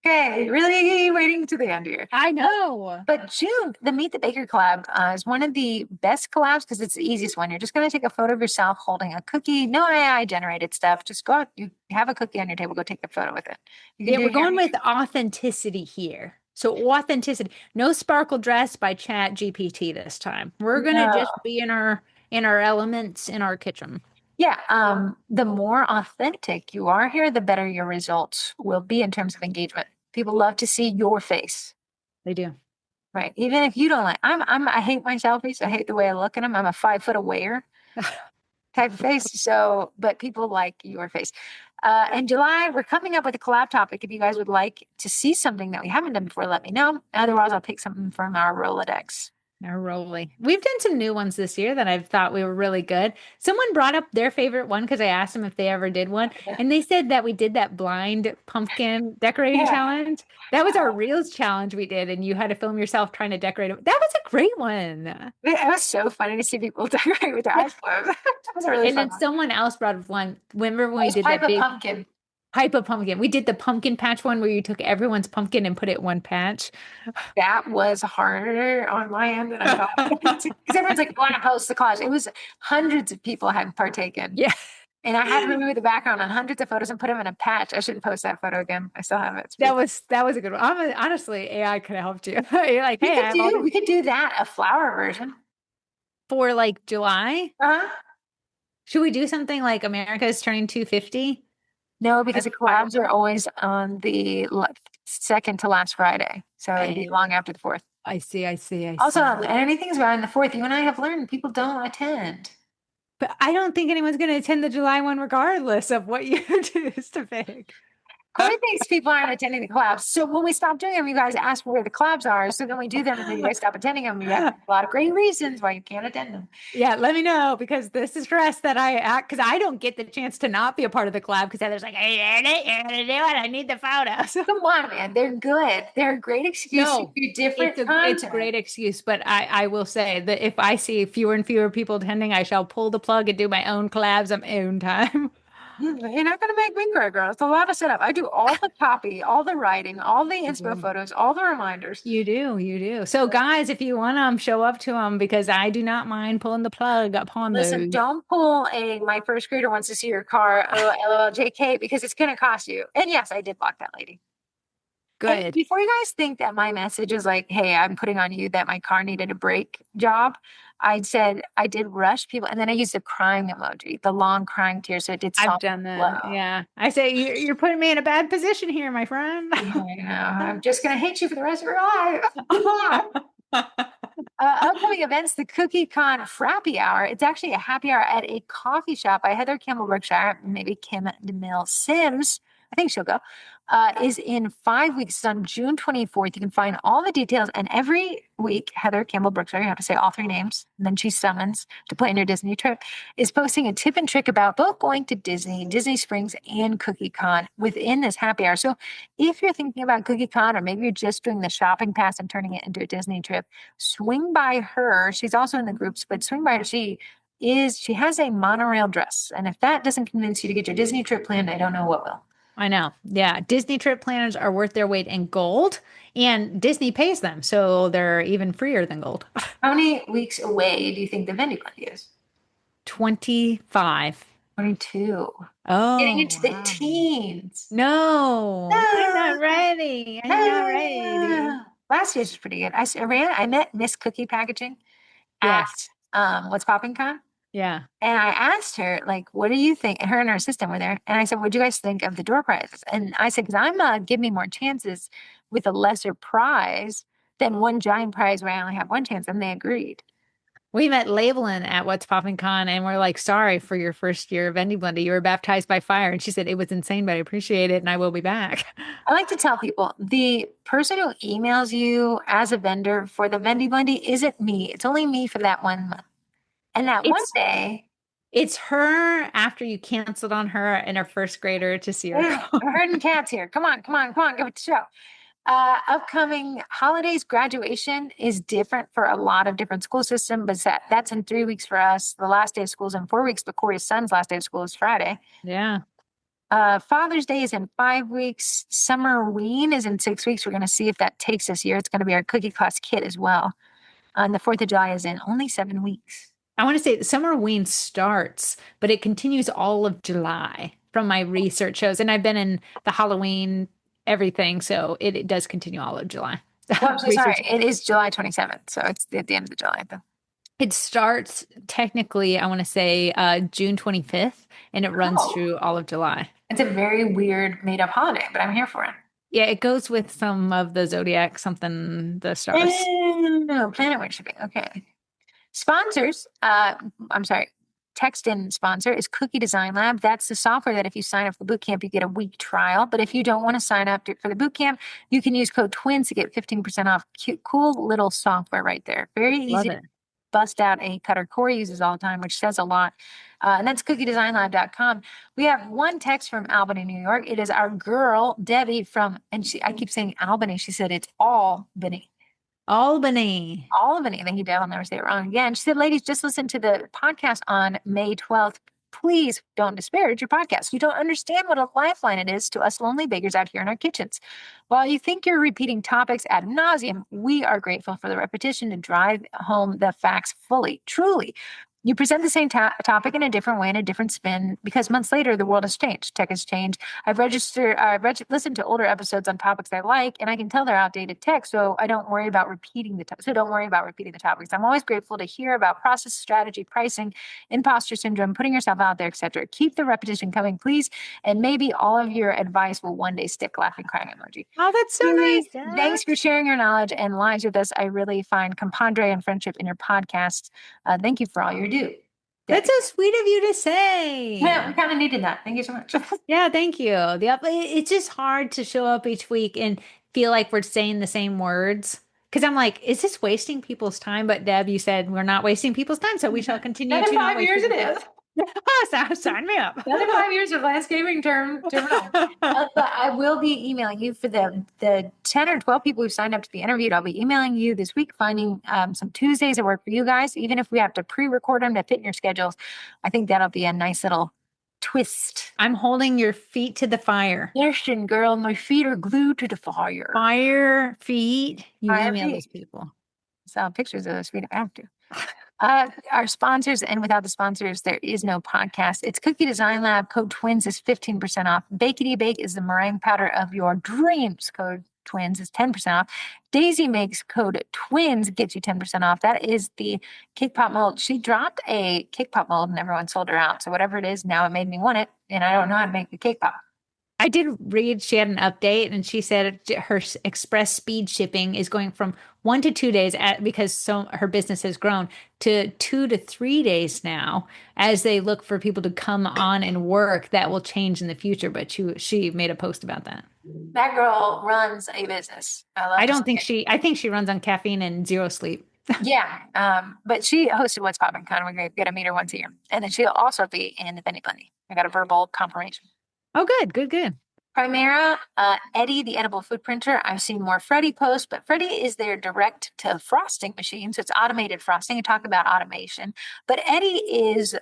Okay, really waiting to the end here. I know. But June, the Meet the Baker collab is one of the best collabs because it's the easiest one. You're just going to take a photo of yourself holding a cookie. No AI generated stuff. Just go out. You have a cookie on your table. Go take a photo with it. You can Yeah, do we're your going with authenticity here. So authenticity. No sparkle dress by Chat GPT this time. We're gonna no. just be in our elements in our kitchen. Yeah. The more authentic you are here, the better your results will be in terms of engagement. People love to see your face. They do. Right. Even if you don't like, I hate my selfies. I hate the way I look at them. I'm a 5 foot aware type of face. So, but people like your face. In July, we're coming up with a collab topic. If you guys would like to see something that we haven't done before, let me know. Otherwise, I'll pick something from our Rolodex. They're rolling. We've done some new ones this year that I've thought we were really good. Someone brought up their favorite one because I asked them if they ever did one, and they said that we did that blind pumpkin decorating Yeah. challenge. That was our Reels challenge we did, and you had to film yourself trying to decorate it. That was a great one. It was so funny to see people decorate with their eyes closed. That was a really And fun then one. someone else brought up one. Remember when It we was did Pipe that a big Pumpkin. pipe of pumpkin? We did the pumpkin patch one where you took everyone's pumpkin and put it in one patch. That was harder on my end than I thought. Because everyone's like, want to post the collage. It was hundreds of people had partaken. Yeah, And I had to remove the background on hundreds of photos and put them in a patch. I shouldn't post that photo again. I still have it. It's pretty fun. that was a good one. Honestly, AI could have helped you. You're like, We hey, I could have all do these we could do that, a flower version. for like July. Uh-huh. Should we do something like America is turning 250? No, because the collabs are always on the second to last Friday. So it'd be long after the fourth. I see, I see, I Also, see. anything's around the fourth. You and I have learned people don't attend. But I don't think anyone's going to attend the July one regardless of what you choose to pick. Corey thinks people aren't attending the collabs. So when we stop doing them, you guys ask where the collabs are. So then we do them and then you guys stop attending them. We have a lot of great reasons why you can't attend them. Yeah, let me know because this is stress that I act because I don't get the chance to not be a part of the collab because Heather's like, hey, you're gonna do it. I need the photos. Come on, man. They're good. They're a great excuse to No, do different it's a content. great excuse, but I will say that if I see fewer and fewer people attending, I shall pull the plug and do my own collabs on my own time. You're not going to make me cry, girl. It's a lot of setup. I do all the copy, all the writing, all the inspo photos, all the reminders. You do, you do. So, guys, if you want them, show up to them because I do not mind pulling the plug upon Listen, those. don't pull a my first grader wants to see your car, oh, LOL, JK, because it's going to cost you. And yes, I did block that lady. And Good. before you guys think that my message is like, hey, I'm putting on you that my car needed a brake job, I said I did rush people. And then I used the crying emoji, the long crying tears. So it did I've soft done blow. that. Yeah. I say you're putting me in a bad position here, my friend. Yeah, I know. I'm just going to hate you for the rest of your life. Upcoming events, the Cookie Con Frappy Hour. It's actually a happy hour at a coffee shop by Heather Campbell Brookshire, maybe Kim DeMille Sims I think she'll go, is in 5 weeks. It's on June 24th. You can find all the details. And every week, Heather Campbell Brooksberry, you have to say all three names, and then she summons to plan your Disney trip, is posting a tip and trick about both going to Disney, Disney Springs, and Cookie Con within this happy hour. So if you're thinking about Cookie Con, or maybe you're just doing the shopping pass and turning it into a Disney trip, swing by her. She's also in the groups, but swing by her. She has a monorail dress. And if that doesn't convince you to get your Disney trip planned, I don't know what will. I know. Yeah. Disney trip planners are worth their weight in gold, and Disney pays them. So they're even freer than gold. How many weeks away do you think the vending party is? 25. 22. Getting Oh, into the wow. teens. No, I'm not Ah, ready. I'm not ready. Last year's was pretty good. I met Miss Cookie Packaging at Yes. What's Popping Con. Yeah. And I asked her, like, what do you think? And her and her assistant were there. And I said, what do you guys think of the door prizes? And I said, because I'm give me more chances with a lesser prize than one giant prize where I only have one chance. And they agreed. We met Labeling at What's Poppin' Con, and we're like, sorry for your first year of Indie Blending. You were baptized by fire. And she said, it was insane, but I appreciate it, and I will be back. I like to tell people the person who emails you as a vendor for the Vendy Blendy isn't me. It's only me for that 1 month. And that one It's day, it's her after you canceled on her and her first grader to see her I'm go. herding cats here. Come on, come on, come on, go with the show. Upcoming holidays graduation is different for a lot of different school systems, but that's in 3 weeks for us. The last day of school is in 4 weeks, but Corey's son's last day of school is Friday. Yeah. Father's Day is in 5 weeks. Summerween is in 6 weeks. We're going to see if that takes this year. It's going to be our cookie class kit as well. And the 4th of July is in only 7 weeks. I want to say summer ween starts, but it continues all of July from my research shows. And I've been in the Halloween everything, so it does continue all of July. Well, I'm so sorry. Research. It is July 27th. So it's at the end of the July. It starts technically, I want to say June 25th, and it runs Oh, through all of July. it's a very weird made up holiday, but I'm here for it. Yeah, it goes with some of the zodiac, something, the stars. No, planet worshiping. Okay. Sponsors, I'm sorry, text in sponsor is Cookie Design Lab. That's the software that if you sign up for the boot camp, you get a week trial. But if you don't want to sign up for the boot camp, you can use code TWINS to get 15% off. Cute, cool little software right there. Very Love easy to it. bust out a cutter Corey uses all the time, which says a lot. And that's cookiedesignlab.com. We have one text from Albany, New York. It is our girl, Debbie I keep saying Albany. She said it's Albany. Albany. Albany. Thank you, Deb. I'll never say it wrong again. She said, ladies, just listen to the podcast on May 12th. Please don't disparage your podcast. You don't understand what a lifeline it is to us lonely bakers out here in our kitchens. While you think you're repeating topics ad nauseum, we are grateful for the repetition to drive home the facts fully. Truly, you present the same topic in a different way, in a different spin, because months later, the world has changed. Tech has changed. Listened to older episodes on topics I like, and I can tell they're outdated tech, so I don't worry about repeating so don't worry about repeating the topics. I'm always grateful to hear about process, strategy, pricing, imposter syndrome, putting yourself out there, etc. Keep the repetition coming, please, and maybe all of your advice will one day stick. Laughing, crying emoji. Oh, that's so nice, Truly, Deb. thanks for sharing your knowledge and lives with us. I really find compadre and friendship in your podcast. Thank you for all you do, That's Debbie. so sweet of you to Yeah, we say. kind of needed that. Thank you so much. Yeah, thank you. It's just hard to show up each week and feel like we're saying the same words. Because I'm like, is this wasting people's time? But Deb, you said we're not wasting people's time, so we shall continue Another to not five waste years it people's time. is. Oh, sign me up. Another 5 years of landscaping terminology. But I will be emailing you for the 10 or 12 people who signed up to be interviewed. I'll be emailing you this week, finding some Tuesdays that work for you guys, even if we have to pre-record them to fit in your schedules. I think that'll be a nice little twist. I'm holding your feet to the fire. Listen, girl, my feet are glued to the fire. Fire feet. You Fire email those feet. people. Saw pictures of those feet. I have to. Our sponsors, and without the sponsors, there is no podcast. It's Cookie Design Lab. Code TWINS is 15% off. Bakety Bake is the meringue powder of your dreams. Code TWINS is 10% off. Daisy makes code TWINS gets you 10% off. That is the cake pop mold. She dropped a cake pop mold and everyone sold her out. So whatever it is, now it made me want it. And I don't know how to make the cake pop. I did read she had an update and she said her express speed shipping is going from 1 to 2 days because her business has grown to 2 to 3 days now as they look for people to come on and work. That will change in the future, but she made a post about that. That girl runs a business. I love I to don't see think it. I think she runs on caffeine and zero sleep. Yeah. But she hosted What's Poppin'. Kind of, we get to meet her once a year. And then she'll also be in the Penny Bunny. I got a verbal confirmation. Oh, good, good, good. Primera, Eddie, the edible food printer. I've seen more Freddie posts, but Freddie is their direct to frosting machine. So it's automated frosting. You talk about automation. But Eddie is,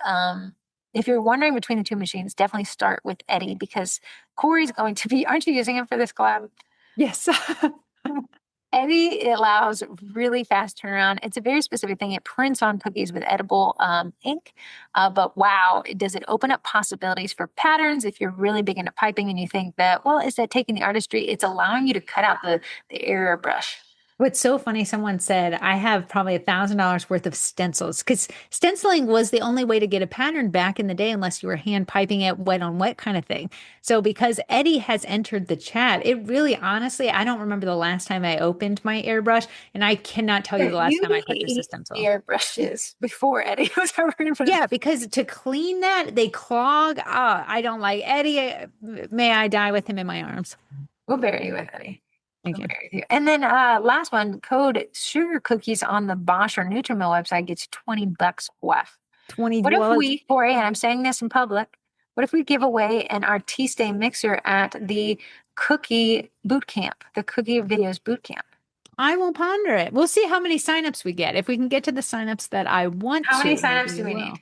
if you're wondering between the two machines, definitely start with Eddie because Corey's going to be, aren't you using him for this collab? Yes. Eddie allows really fast turnaround. It's a very specific thing. It prints on cookies with edible ink. But wow, does it open up possibilities for patterns if you're really big into piping and you think that, well, is that taking the artistry? It's allowing you to cut out the airbrush. What's so funny, someone said, I have probably $1,000 worth of stencils because stenciling was the only way to get a pattern back in the day unless you were hand piping it wet on wet kind of thing. So because Eddie has entered the chat, it really honestly, I don't remember the last time I opened my airbrush, and I cannot tell you the last You time I purchased a hate stencil. airbrushes before Eddie was ever in front of Yeah, because to clean that, they clog. I don't like Eddie. May I die with him in my arms. We'll bury you with Eddie. Thank We'll you. bury you. And then last one, code sugar cookies on the Bosch or Nutrimil website gets $20 off. 20, What if well, we, Corey, and I'm saying this in public, what if we give away an artiste mixer at the cookie boot camp, the cookie videos boot camp? I will ponder it. We'll see how many signups we get. If we can get to the signups that I want How many to, signups maybe do we we need? will.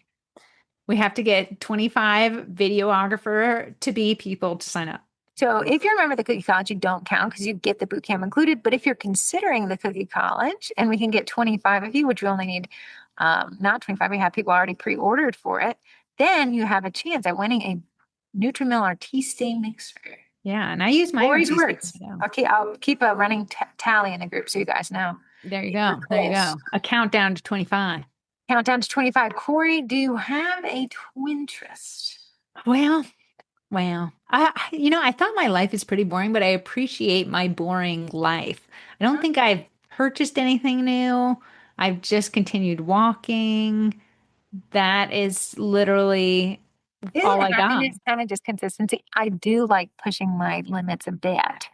We have to get 25 videographer to be people to sign up. So if you remember the cookie college, you don't count because you get the boot camp included. But if you're considering the cookie college and we can get 25 of you, which we only need not 25, we have people already pre-ordered for it, then you have a chance at winning a Nutrimil Artiste mixer. Yeah, and I use my Corey's artiste. words. I'll keep a running tally in the group so you guys know. There you You're go. There you close. go. A countdown to 25. Countdown to 25. Corey, do you have a Twinterest? Well, well, I thought my life is pretty boring, but I appreciate my boring life. I don't think I've purchased anything new. I've just continued walking. That is literally Isn't all I got. happiness kind of just consistency? I do like pushing my limits a bit.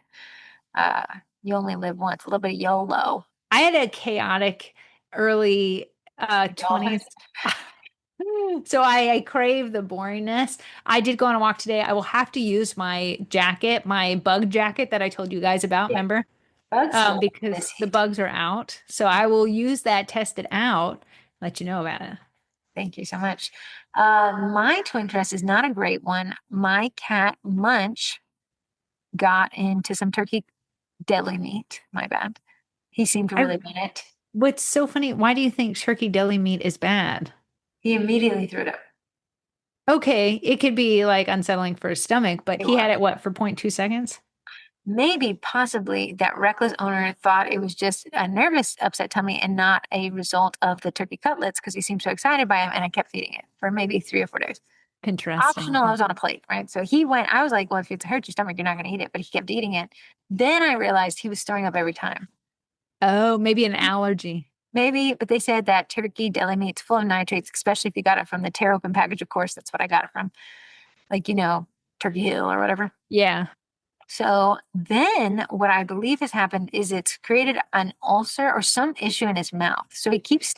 Uh, you only live once, a little bit of YOLO. I had a chaotic early 20s. Adulthood. So I crave the boringness. I did go on a walk today. I will have to use my jacket, my bug jacket that I told you guys about, Yeah, remember? bugs love this Because the heat. bugs are out. So I will use that, test it out, let you know about it. Thank you so much. My Twinterest is not a great one. My cat Munch got into some turkey deli meat. My bad. He seemed to I, really want it. what's so funny, why do you think turkey deli meat is bad? He immediately threw it up. Okay, it could be like unsettling for his stomach, but It he was. had it what for 0.2 seconds? Maybe, possibly, that reckless owner thought it was just a nervous, upset tummy and not a result of the turkey cutlets because he seemed so excited by them. And I kept feeding it for maybe 3 or 4 days. Interesting. Optional, I was on a plate, right? So he went, I was like, well, if it's hurt your stomach, you're not going to eat it. But he kept eating it. Then I realized he was throwing up every time. Oh, maybe an allergy. Maybe, but they said that turkey deli meat's full of nitrates, especially if you got it from the tear open package. Of course, that's what I got it from. Like, Turkey Hill or whatever. Yeah. So then what I believe has happened is it's created an ulcer or some issue in his mouth. So he keeps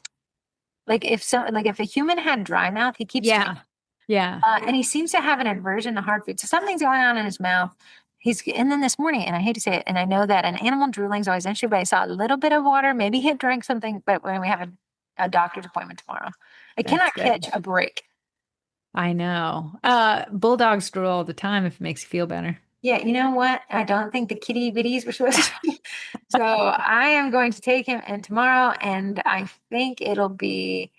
like if a human had dry mouth, he keeps doing Yeah. Yeah. and he seems to have an aversion to hard food. So something's going on in his mouth. And then this morning, and I hate to say it, and I know that an animal drooling is always an issue, but I saw a little bit of water. Maybe he had drank something, but when we have a doctor's appointment tomorrow, I That's cannot good. catch a break. I know. Bulldogs drool all the time if it makes you feel better. Yeah, you know what? I don't think the kitty bitties were supposed to. So I am going to take him and tomorrow, and I think I'm going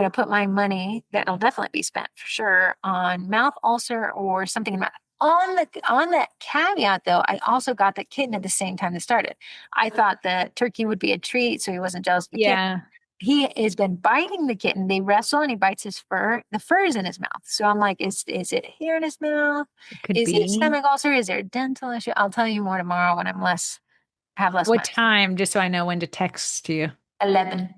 to put my money that'll definitely be spent for sure on mouth ulcer or something in mouth. On that caveat though, I also got the kitten at the same time that started. I thought the turkey would be a treat, so he wasn't jealous of the kitten. Yeah. he has been biting the kitten. They wrestle and he bites his fur. The fur is in his mouth. So I'm like, is it here in his mouth? It could Is it a be. stomach ulcer? Is there a dental issue? I'll tell you more tomorrow when I'm less have less What medicine. time? Just so I know when to text you. 11.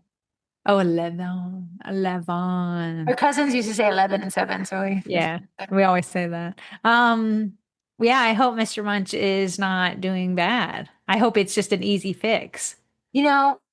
Oh, 11. 11. Our cousins used to say 11 and 7, so we just Yeah, we always say that. Yeah, I hope Mr. Munch is not doing bad. I hope it's just an easy fix.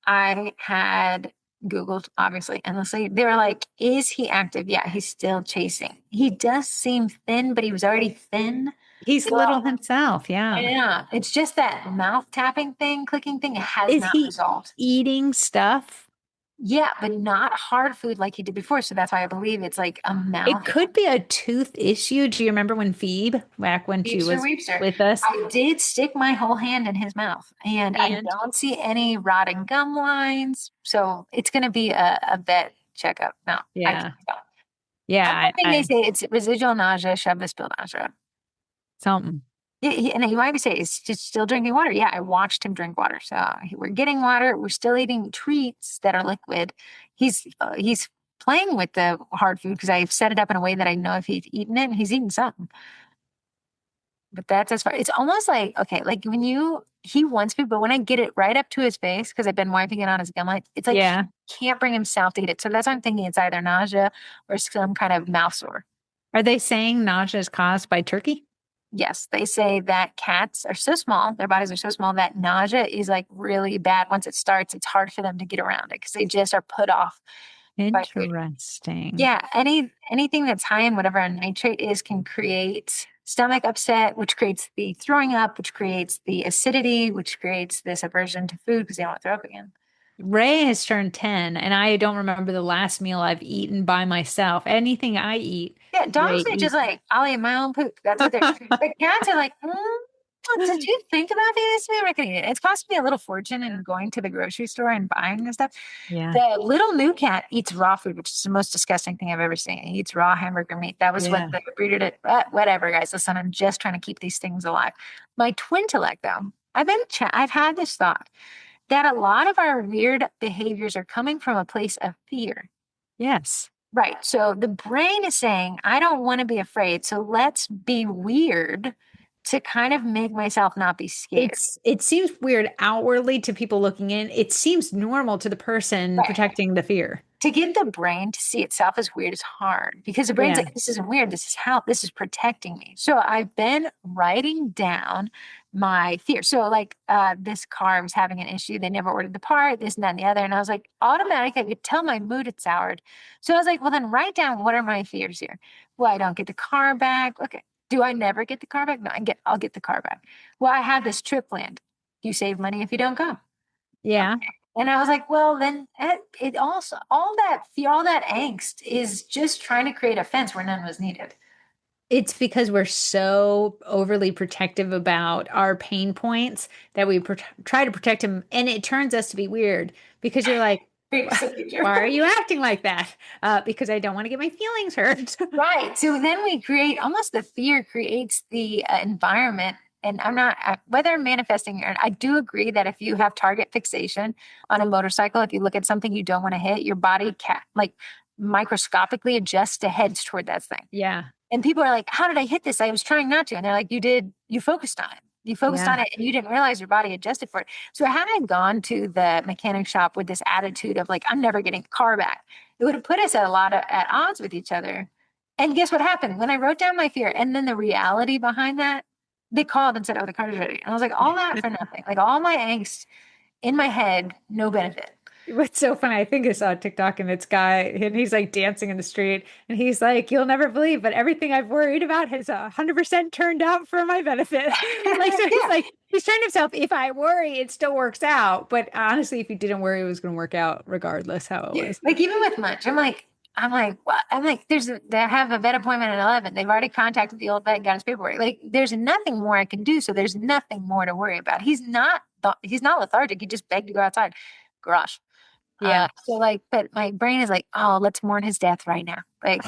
I had Googled obviously endlessly. They were like, is he active? Yeah, he's still chasing. He does seem thin, but he was already thin. He's little Well, himself, yeah. yeah, it's just that mouth tapping thing, clicking thing, it has Is not he resolved. eating stuff? Yeah, but not hard food like he did before. So that's why I believe it's like a It mouth could be a tooth issue. Do you remember when Phoebe, back when she Weepster was Weepster. with us? I did stick my whole hand in his mouth and I And don't see any rotting gum lines. So it's going to be a vet checkup. No, I can't yeah, tell. I'm yeah, hoping they say it's residual nausea, Chebus nausea. something. Yeah, and you might be saying, is just still drinking water. Yeah, I watched him drink water. So we're getting water. We're still eating treats that are liquid. He's playing with the hard food because I've set it up in a way that I know if he's eaten it, he's eating something. But that's as far. It's almost like okay, like when he wants food, but when I get it right up to his face because I've been wiping it on his gum line, it's like he Yeah. can't bring himself to eat it. So that's why I'm thinking it's either nausea or some kind of mouth sore. Are they saying nausea is caused by turkey? Yes, they say that cats are so small, their bodies are so small that nausea is like really bad. Once it starts, it's hard for them to get around it because they just are put off by food. Interesting. Yeah, anything that's high in whatever a nitrate is can create stomach upset, which creates the throwing up, which creates the acidity, which creates this aversion to food because they want to throw up again. Ray has turned 10, and I don't remember the last meal I've eaten by myself. Anything I eat, Yeah, Ray dogs are just eats. like, I'll eat my own poop. That's what they're. But cats are like, did you think about this? I'm not gonna eat it. It's cost me a little fortune in going to the grocery store and buying this stuff. Yeah, The little new cat eats raw food, which is the most disgusting thing I've ever seen. He eats raw hamburger meat. That was what yeah. the breeder did. Whatever, guys. Listen, I'm just trying to keep these things alive. My twin intellect, though, I've had this thought that a lot of our weird behaviors are coming from a place of fear. Yes. Right. So the brain is saying, I don't want to be afraid. So let's be weird to kind of make myself not be scared. It seems weird outwardly to people looking in. It seems normal to the person Right. protecting the fear. To get the brain to see itself as weird is hard because the brain's Yeah. like, this isn't weird. This is how this is protecting me. So I've been writing down my fear. So like this car was having an issue. They never ordered the part, this and that and the other. And I was like, automatically, I could tell my mood had soured. So I was like, well, then write down what are my fears here? Well, I don't get the car back. Okay. Do I never get the car back? No, I'll get the car back. Well, I have this trip planned. You save money if you don't go. Yeah. And I was like, well, then it also, all that fear, all that angst is just trying to create a fence where none was needed. It's because we're so overly protective about our pain points that we try to protect him. And it turns us to be weird because you're like, It's so true. why are you acting like that? Because I don't want to get my feelings hurt. Right. So then we create almost the fear creates the environment. And I'm not, whether manifesting or I do agree that if you have target fixation on a motorcycle, if you look at something you don't want to hit, your body can like microscopically adjusts to heads toward that thing. Yeah. And people are like, how did I hit this? I was trying not to. And they're like, you focused on it. You focused on Yeah. it and you didn't realize your body adjusted for it. So had I gone to the mechanic shop with this attitude of like, I'm never getting the car back, it would have put us at odds with each other. And guess what happened? When I wrote down my fear and then the reality behind that, they called and said, oh, the car's ready. And I was like, all that for nothing. Like all my angst in my head, no benefit. What's so funny, I think I saw a TikTok and it's guy and he's like dancing in the street and he's like, you'll never believe, but everything I've worried about has 100% turned out for my benefit. Like, so he's Yeah. like, he's trying to himself, if I worry, it still works out. But honestly, if he didn't worry, it was going to work out regardless how it Yeah. was. Like even with Munch, I'm like, they have a vet appointment at 11. They've already contacted the old vet and got his paperwork. Like there's nothing more I can do. So there's nothing more to worry about. He's not lethargic. He just begged to go outside. Gosh. Yeah. So like, but my brain is like, oh, let's mourn his death right now. Like,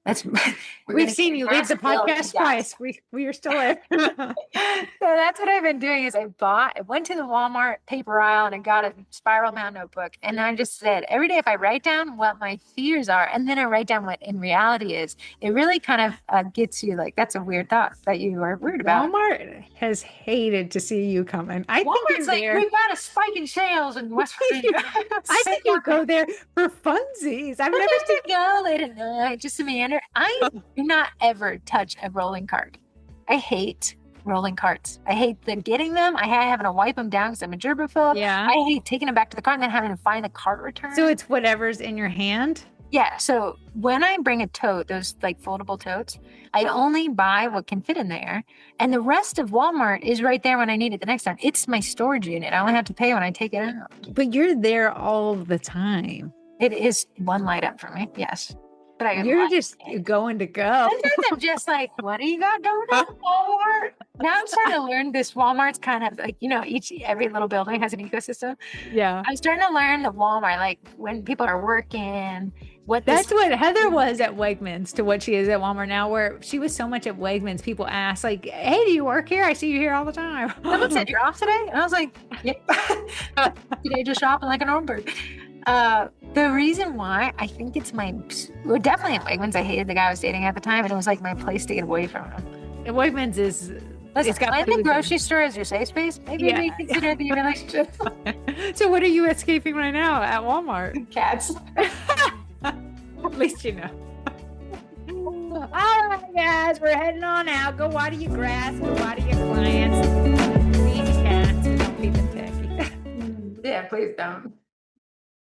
That's we're We've gonna seen get you leave the massive bill if you podcast guys. twice. We are still there. So that's what I've been doing is I went to the Walmart paper aisle and I got a spiral bound notebook. And I just said every day if I write down what my fears are and then I write down what in reality is, it really kind of gets you like, that's a weird thought that you are worried about. Walmart has hated to see you coming. I think you're Walmart's like, there. we've got a spike in sales in West Virginia. I Same think you market. go there for funsies. I've But never there seen. we go late at night, just to meander. I do not ever touch a rolling cart. I hate rolling carts. I hate them getting them. I hate having to wipe them down because I'm a germaphobe. Yeah. I hate taking them back to the car and then having to find the cart return. So it's whatever's in your hand. Yeah. So when I bring a tote, those like foldable totes, I only buy what can fit in there. And the rest of Walmart is right there when I need it the next time. It's my storage unit. I only have to pay when I take it out. But you're there all the time. It is one light up for me. Yes. But I You're like just it. going to go. Sometimes I'm just like, what do you got going on, Walmart? Now I'm starting to learn this Walmart's kind of like, every little building has an ecosystem. Yeah. I'm starting to learn the Walmart, like when people are working, That's what Heather was at Wegmans to what she is at Walmart now, where she was so much at Wegmans. People ask, like, hey, do you work here? I see you here all the time. Someone said, you're off today? And I was like, yep. Today just shopping like a normal bird. The reason why I think it's definitely at Wegmans. I hated the guy I was dating at the time, and it was like my place to get away from him. And Wegmans is. Listen, It's got when the food there. grocery store is your safe space, maybe Yeah. we consider the relationship. So what are you escaping right now at Walmart? Cats. At least you know. All right, guys, we're heading on out. Go water your grass. Go water your clients. Feed your cats. Don't feed them tacky. Yeah, please don't.